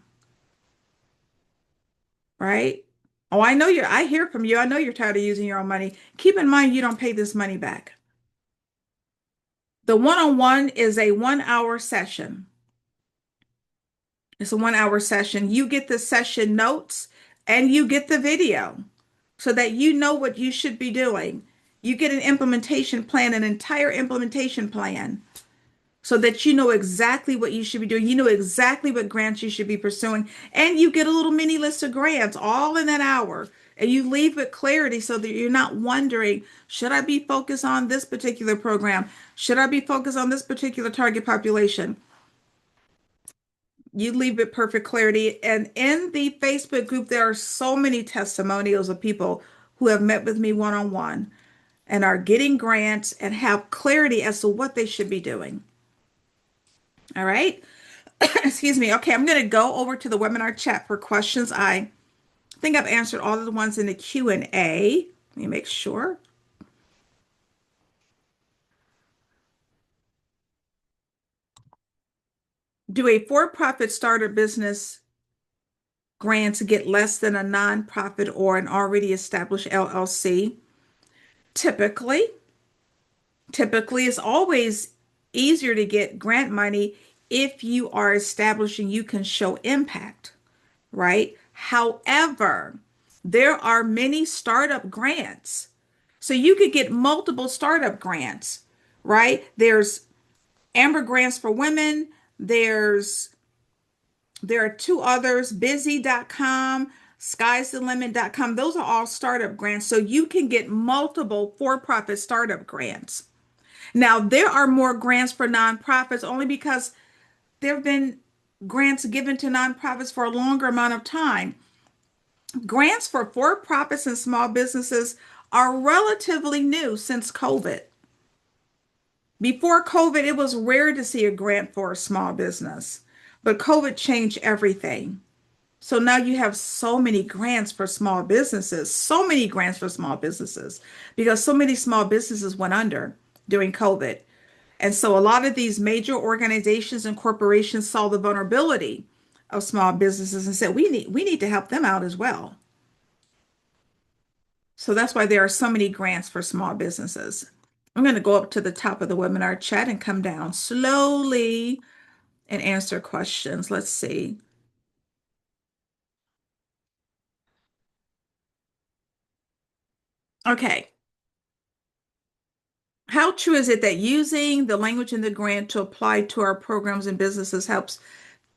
right? Oh, I hear from you. I know you're tired of using your own money. Keep in mind, you don't pay this money back. The one-on-one is a 1 hour session. It's a 1 hour session. You get the session notes and you get the video so that you know what you should be doing. You get an implementation plan, an entire implementation plan, so that you know exactly what you should be doing. You know exactly what grants you should be pursuing. And you get a little mini list of grants all in that hour. And you leave with clarity so that you're not wondering, should I be focused on this particular program? Should I be focused on this particular target population? You leave with perfect clarity. And in the Facebook group, there are so many testimonials of people who have met with me one-on-one and are getting grants and have clarity as to what they should be doing. All right. Excuse me. Okay, I'm going to go over to the webinar chat for questions. I think I've answered all of the ones in the Q&A. Let me make sure. Do a for-profit starter business grants get less than a nonprofit or an already established LLC? Typically, typically it's always easier to get grant money if you are established and you can show impact, right? However, there are many startup grants. So you could get multiple startup grants, right? There's Amber grants for women. There are two others, busy.com, sky'sthelimit.com. Those are all startup grants. So you can get multiple for-profit startup grants. Now, there are more grants for nonprofits only because there have been grants given to nonprofits for a longer amount of time. Grants for profits and small businesses are relatively new since COVID. Before COVID, it was rare to see a grant for a small business, but COVID changed everything. So now you have so many grants for small businesses, so many grants for small businesses, because so many small businesses went under during COVID. And so a lot of these major organizations and corporations saw the vulnerability of small businesses and said, we need to help them out as well. So that's why there are so many grants for small businesses. I'm going to go up to the top of the webinar chat and come down slowly and answer questions. Let's see. Okay. How true is it that using the language in the grant to apply to our programs and businesses helps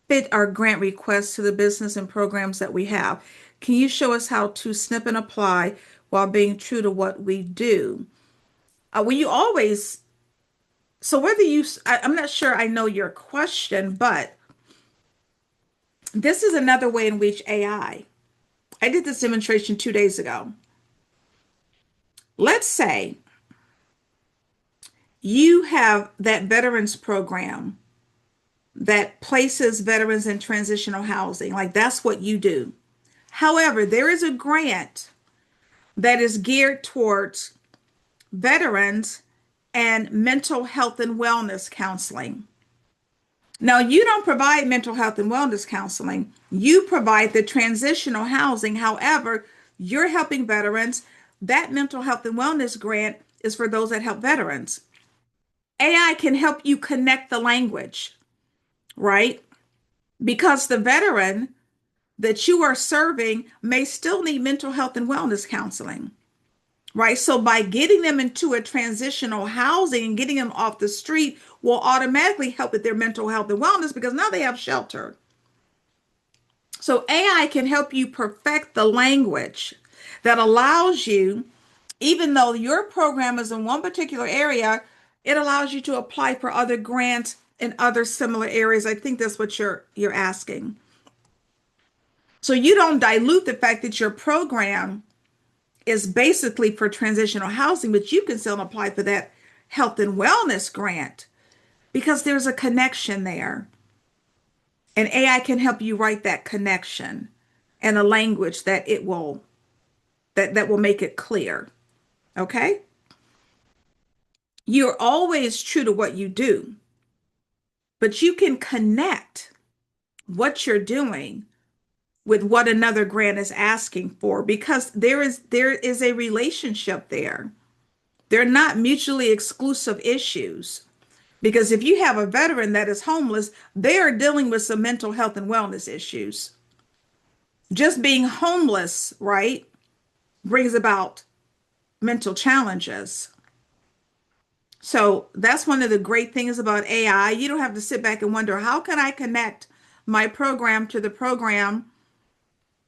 fit our grant requests to the business and programs that we have? Can you show us how to snip and apply while being true to what we do? Well, you always, so whether I'm not sure I know your question, but this is another way in which I did this demonstration 2 days ago. Let's say you have that veterans program that places veterans in transitional housing, like that's what you do. However, there is a grant that is geared towards veterans and mental health and wellness counseling. Now, you don't provide mental health and wellness counseling. You provide the transitional housing. However, you're helping veterans. That mental health and wellness grant is for those that help veterans. AI can help you connect the language, right? Because the veteran that you are serving may still need mental health and wellness counseling, right? So by getting them into a transitional housing and getting them off the street will automatically help with their mental health and wellness because now they have shelter. So AI can help you perfect the language that allows you, even though your program is in one particular area, it allows you to apply for other grants in other similar areas. I think that's what you're asking. So you don't dilute the fact that your program is basically for transitional housing, but you can still apply for that health and wellness grant because there's a connection there. And AI can help you write that connection in a language that will make it clear. Okay? You're always true to what you do, but you can connect what you're doing with what another grant is asking for because there is a relationship there. They're not mutually exclusive issues. Because if you have a veteran that is homeless, they are dealing with some mental health and wellness issues. Just being homeless, right, brings about mental challenges. So that's one of the great things about AI. You don't have to sit back and wonder, how can I connect my program to the program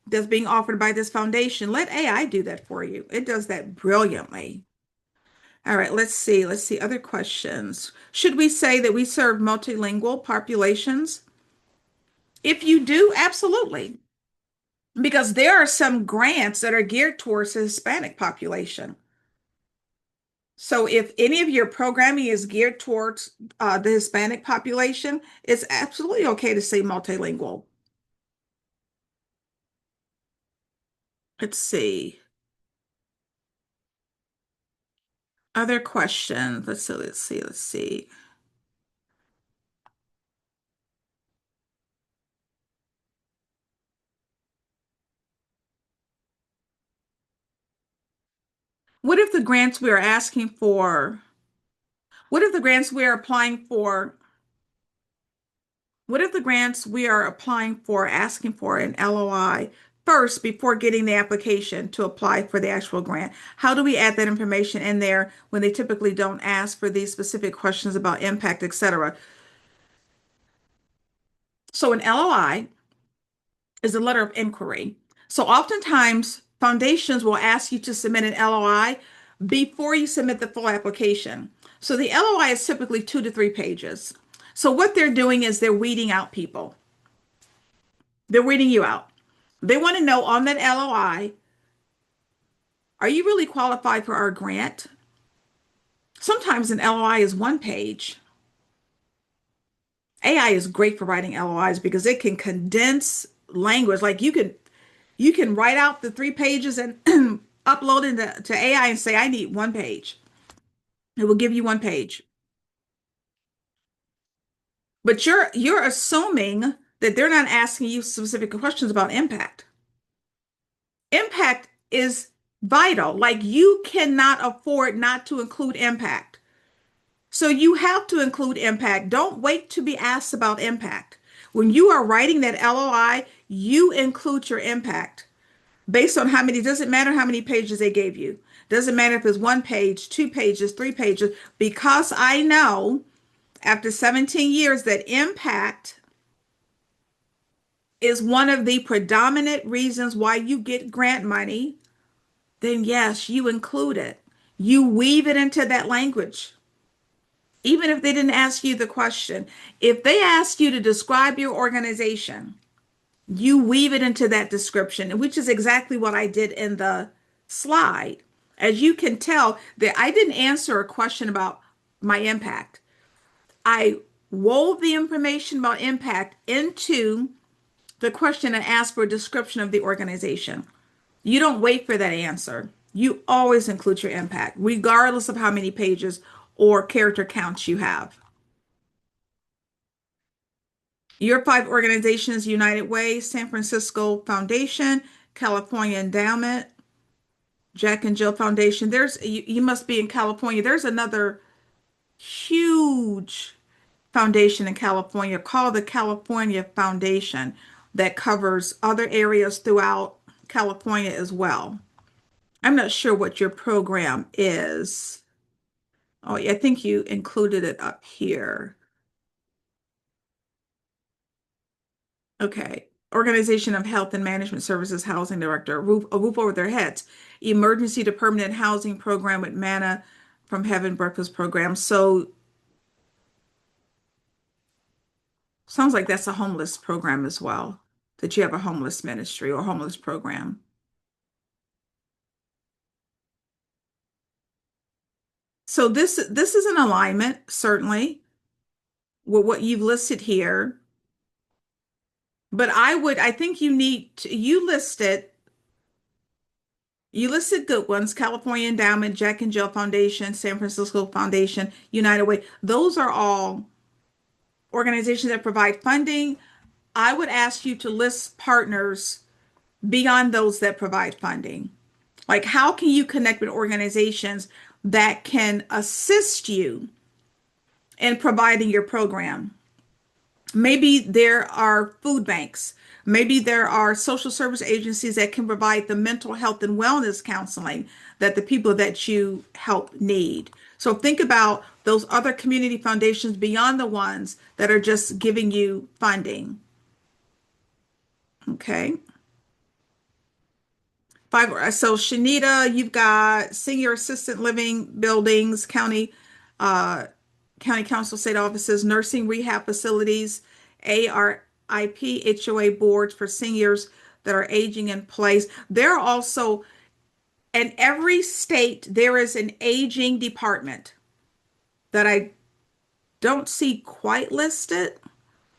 that's being offered by this foundation? Let AI do that for you. It does that brilliantly. All right, let's see. Let's see other questions. Should we say that we serve multilingual populations? If you do, absolutely. Because there are some grants that are geared towards the Hispanic population. So if any of your programming is geared towards the Hispanic population, it's absolutely okay to say multilingual. Let's see. Other questions. Let's see. What if the grants we are asking for, what if the grants we are applying for What if the grants we are applying for, asking for an LOI first before getting the application to apply for the actual grant? How do we add that information in there when they typically don't ask for these specific questions about impact, etc.? So an LOI is a letter of inquiry. So oftentimes foundations will ask you to submit an LOI before you submit the full application. So the LOI is typically 2 to 3 pages. So what they're doing is they're weeding out people. They're weeding you out. They want to know on that LOI, are you really qualified for our grant? Sometimes an LOI is 1 page. AI is great for writing LOIs because it can condense language. Like you can write out the 3 pages and upload it to AI and say, I need 1 page. It will give you 1 page. But you're assuming that they're not asking you specific questions about impact. Impact is vital. Like you cannot afford not to include impact. So you have to include impact. Don't wait to be asked about impact. When you are writing that LOI, you include your impact based on how many, doesn't matter how many pages they gave you. Doesn't matter if it's 1 page, 2 pages, 3 pages, because I know after 17 years that impact is one of the predominant reasons why you get grant money, then yes, you include it. You weave it into that language. Even if they didn't ask you the question, if they asked you to describe your organization, you weave it into that description, which is exactly what I did in the slide. As you can tell, that I didn't answer a question about my impact. I wove the information about impact into the question and asked for a description of the organization. You don't wait for that answer. You always include your impact, regardless of how many pages or character counts you have. Your 5 organizations: United Way, San Francisco Foundation, California Endowment, Jack and Jill Foundation. You must be in California. There's another huge foundation in California called the California Foundation. that covers other areas throughout California as well. I'm not sure what your program is. Oh, yeah, I think you included it up here. Okay. Organization of Health and Management Services Housing Director, a roof over their heads. Emergency to Permanent Housing Program with Manna from Heaven Breakfast Program. So sounds like that's a homeless program as well, that you have a homeless ministry or homeless program. So this is an alignment, certainly, with what you've listed here. But I think you listed good ones, California Endowment, Jack and Jill Foundation, San Francisco Foundation, United Way. Those are all organizations that provide funding. I would ask you to list partners beyond those that provide funding. Like, how can you connect with organizations that can assist you in providing your program? Maybe there are food banks. Maybe there are social service agencies that can provide the mental health and wellness counseling that the people that you help need. So think about those other community foundations beyond the ones that are just giving you funding. Okay. Five. So Shanita, you've got senior assistant living buildings, uh, county council state offices, nursing rehab facilities, ARIP, HOA boards for seniors that are aging in place. There are also, in every state, there is an aging department that I don't see quite listed.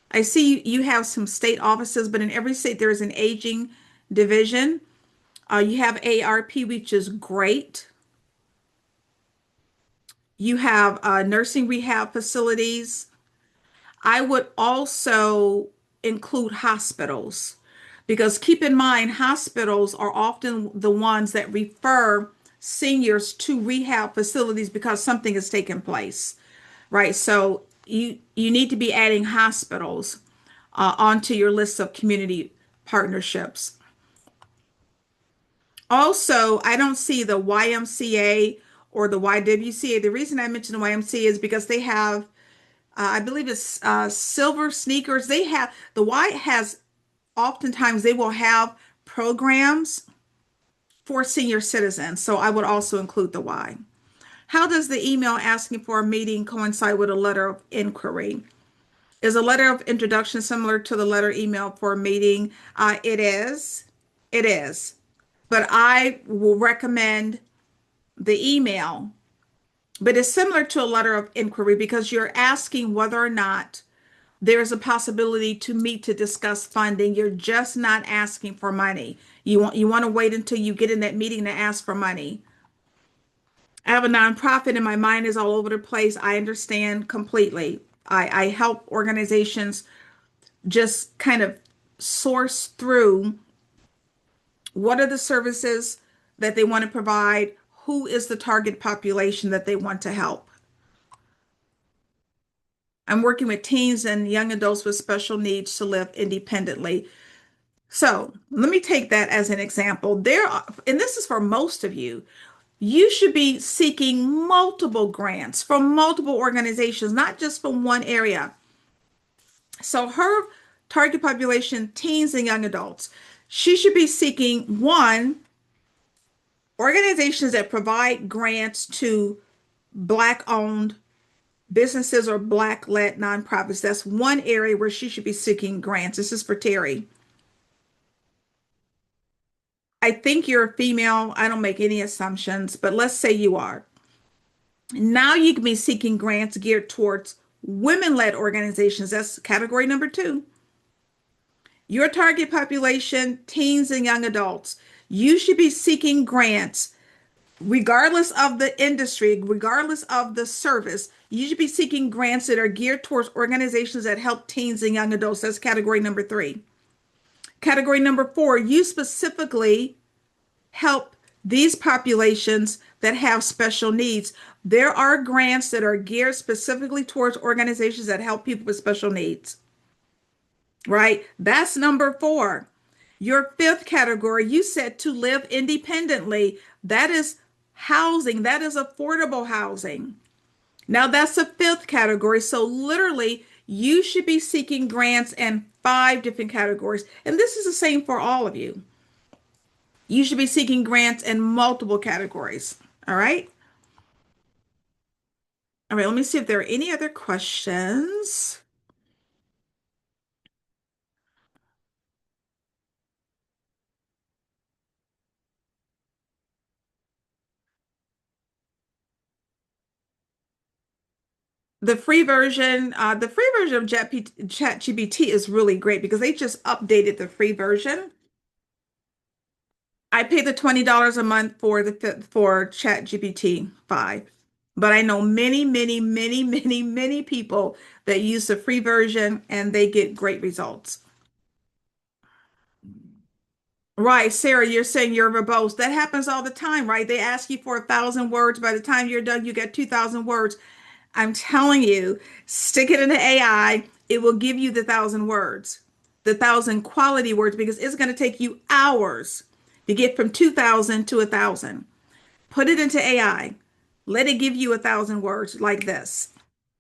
I see you have some state offices, but in every state, there is an aging division. You have ARP, which is great. You have nursing rehab facilities. I would also include hospitals because keep in mind, hospitals are often the ones that refer seniors to rehab facilities because something has taken place, right? So you need to be adding hospitals onto your list of community partnerships. Also, I don't see the YMCA or the YWCA. The reason I mention the YMCA is because they have, I believe it's silver sneakers. They have, the Y has, oftentimes they will have programs for senior citizens. So I would also include the Y. How does the email asking for a meeting coincide with a letter of inquiry? Is a letter of introduction similar to the letter email for a meeting? It is. It is. But I will recommend the email, but it's similar to a letter of inquiry because you're asking whether or not there's a possibility to meet to discuss funding. You're just not asking for money. You want to wait until you get in that meeting to ask for money. I have a nonprofit and my mind is all over the place. I understand completely. I help organizations just kind of source through what are the services that they want to provide, who is the target population that they want to help. I'm working with teens and young adults with special needs to live independently. So let me take that as an example. And this is for most of you, you should be seeking multiple grants from multiple organizations, not just from one area. So her target population, teens and young adults, she should be seeking one, organizations that provide grants to Black owned businesses or Black led nonprofits. That's one area where she should be seeking grants. This is for Terry. I think you're a female. I don't make any assumptions, but let's say you are. Now you can be seeking grants geared towards women led organizations. That's category number two. Your target population, teens and young adults. You should be seeking grants regardless of the industry, regardless of the service. You should be seeking grants that are geared towards organizations that help teens and young adults. That's category number three. Category number four, you specifically help these populations that have special needs. There are grants that are geared specifically towards organizations that help people with special needs. right? That's number four. Your fifth category, you said to live independently. That is housing, that is affordable housing. Now, that's the fifth category. So, literally, you should be seeking grants in five different categories. And this is the same for all of you. You should be seeking grants in multiple categories. All right. All right. Let me see if there are any other questions. The free version of ChatGPT is really great because they just updated the free version. I pay the $20 a month for for ChatGPT 5. But I know many, many, many, many, many people that use the free version and they get great results. Right, Sarah, you're saying you're verbose. That happens all the time, right? They ask you for 1,000 words. By the time you're done, you get 2,000 words. I'm telling you, stick it into AI. It will give you the 1,000 words, the 1,000 quality words, because it's going to take you hours to get from 2,000 to 1,000. Put it into AI. Let it give you 1,000 words like this.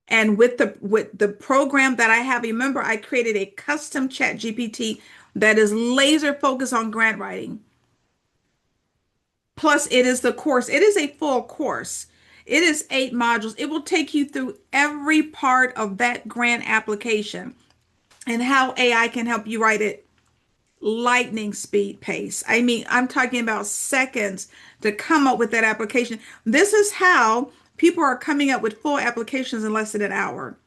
And with the program that I have, remember, I created a custom chat GPT that is laser focused on grant writing. Plus, it is the course. It is a full course. It is 8 modules. It will take you through every part of that grant application and how AI can help you write it lightning speed pace. I mean, I'm talking about seconds to come up with that application. This is how people are coming up with full applications in less than an hour.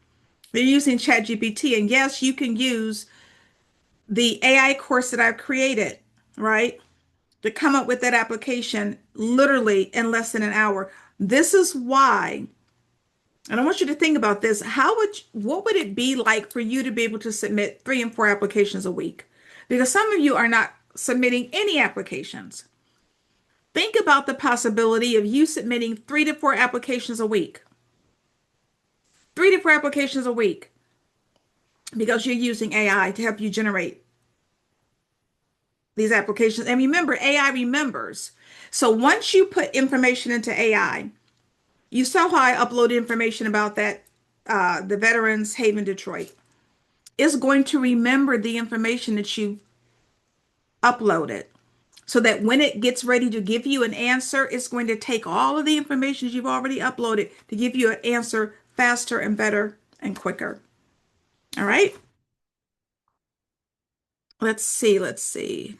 They're using ChatGPT. And yes, you can use the AI course that I've created, right? To come up with that application literally in less than an hour. This is why, and I want you to think about this. What would it be like for you to be able to submit 3 and 4 applications a week? Because some of you are not submitting any applications. Think about the possibility of you submitting 3 to 4 applications a week. 3 to 4 applications a week because you're using AI to help you generate these applications. And remember, AI remembers. So once you put information into AI, you saw how I uploaded information about that, the Veterans Haven Detroit. It's going to remember the information that you uploaded so that when it gets ready to give you an answer, it's going to take all of the information you've already uploaded to give you an answer faster and better and quicker. All right. Let's see. Let's see.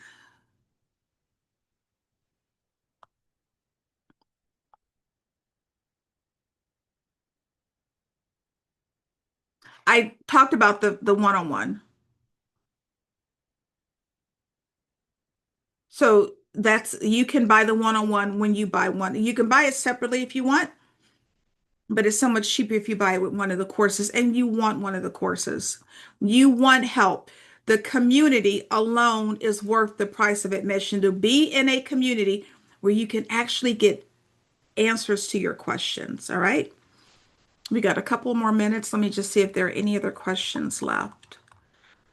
I talked about the one-on-one. So that's you can buy the one-on-one when you buy one. You can buy it separately if you want, but it's so much cheaper if you buy it with one of the courses and you want one of the courses. You want help. The community alone is worth the price of admission to be in a community where you can actually get answers to your questions. All right. We got a couple more minutes. Let me just see if there are any other questions left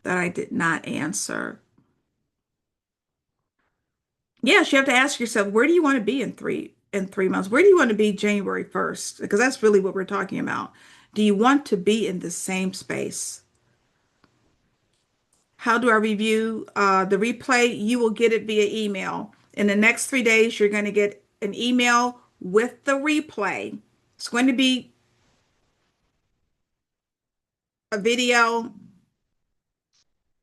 that I did not answer. Yes, you have to ask yourself, where do you want to be in 3 months? Where do you want to be January 1st? Because that's really what we're talking about. Do you want to be in the same space? How do I review the replay? You will get it via email. In the next 3 days, you're going to get an email with the replay. It's going to be a video,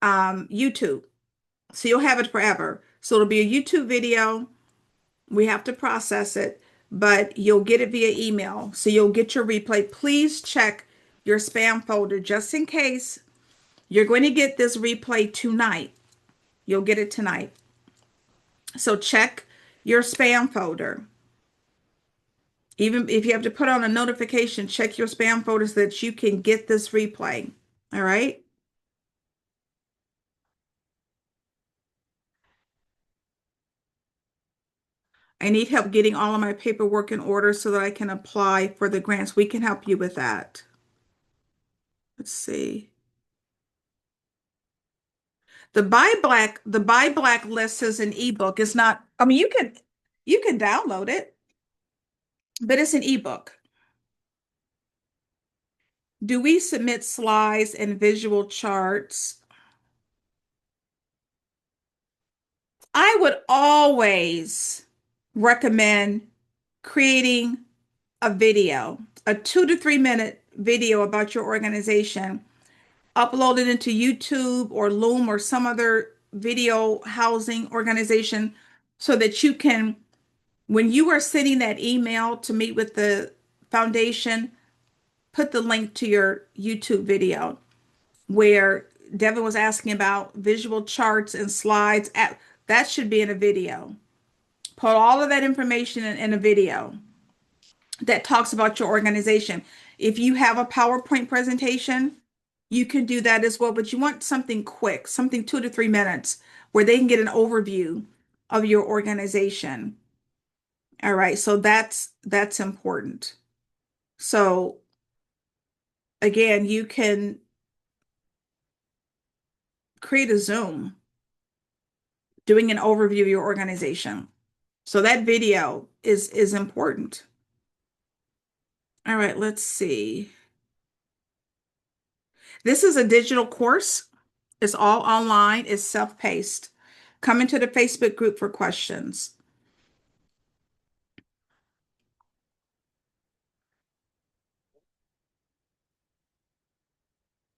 YouTube. So you'll have it forever. So it'll be a YouTube video. We have to process it, but you'll get it via email. So you'll get your replay. Please check your spam folder just in case. You're going to get this replay tonight. You'll get it tonight. So check your spam folder. Even if you have to put on a notification, check your spam folder so that you can get this replay. All right. I need help getting all of my paperwork in order so that I can apply for the grants. We can help you with that. Let's see. The Buy Black list is an ebook. It's not, I mean, you can download it, but it's an ebook. Do we submit slides and visual charts? I would always recommend creating a video, a 2 to 3 minute video about your organization, upload it into YouTube or Loom or some other video housing organization so that you can, when you are sending that email to meet with the foundation, put the link to your YouTube video where Devin was asking about visual charts and slides. That should be in a video. Put all of that information in a video that talks about your organization. If you have a PowerPoint presentation, you can do that as well, but you want something quick, something 2 to 3 minutes where they can get an overview of your organization. All right, so that's important. So again, you can create a Zoom doing an overview of your organization. So that video is important. All right, let's see. This is a digital course. It's all online, it's self-paced. Come into the Facebook group for questions.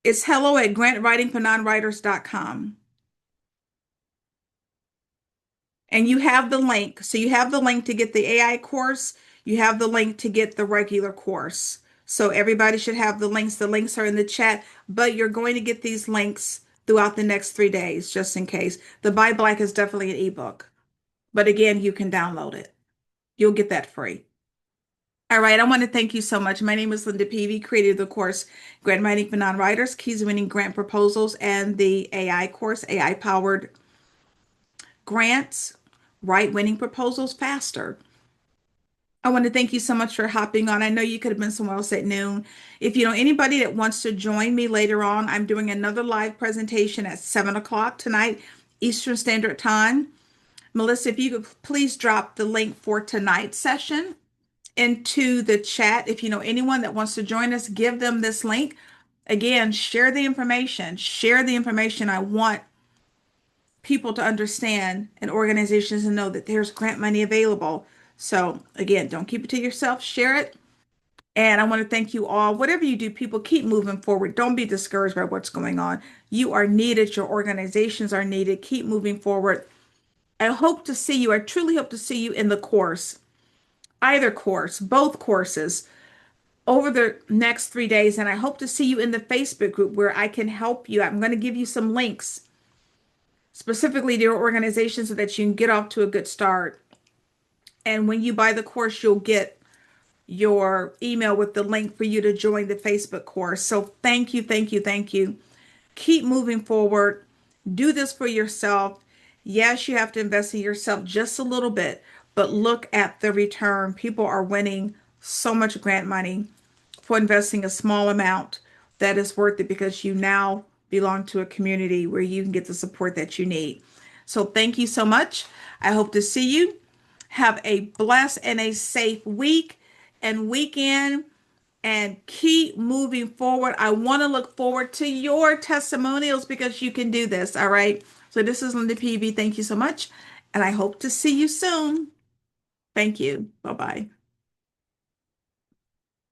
It's hello@grantwritingfornonwriters.com. And you have the link. So you have the link to get the AI course. You have the link to get the regular course. So everybody should have the links. The links are in the chat, but you're going to get these links throughout the next 3 days, just in case. The Buy Black is definitely an ebook, but again, you can download it. You'll get that free. All right, I want to thank you so much. My name is Linda Peavy, creator of the course Grant Writing for Non-Writers, Keys to Winning Grant Proposals, and the AI course, AI powered grants, write winning proposals faster. I want to thank you so much for hopping on. I know you could have been somewhere else at noon. If you know anybody that wants to join me later on, I'm doing another live presentation at 7 o'clock tonight, Eastern Standard Time. Melissa, if you could please drop the link for tonight's session into the chat. If you know anyone that wants to join us, give them this link. Again, share the information. Share the information. I want people to understand and organizations to know that there's grant money available. So again, don't keep it to yourself, share it. And I want to thank you all. Whatever you do, people, keep moving forward. Don't be discouraged by what's going on. You are needed. Your organizations are needed. Keep moving forward. I hope to see you. I truly hope to see you in the course, either course, both courses over the next 3 days. And I hope to see you in the Facebook group where I can help you. I'm going to give you some links specifically to your organization so that you can get off to a good start. And when you buy the course, you'll get your email with the link for you to join the Facebook course. So thank you, thank you, thank you. Keep moving forward. Do this for yourself. Yes, you have to invest in yourself just a little bit, but look at the return. People are winning so much grant money for investing a small amount that is worth it because you now belong to a community where you can get the support that you need. So thank you so much. I hope to see you. Have a blessed and a safe week and weekend and keep moving forward. I want to look forward to your testimonials because you can do this. All right. So this is Linda Peavy. Thank you so much. And I hope to see you soon. Thank you. Bye-bye.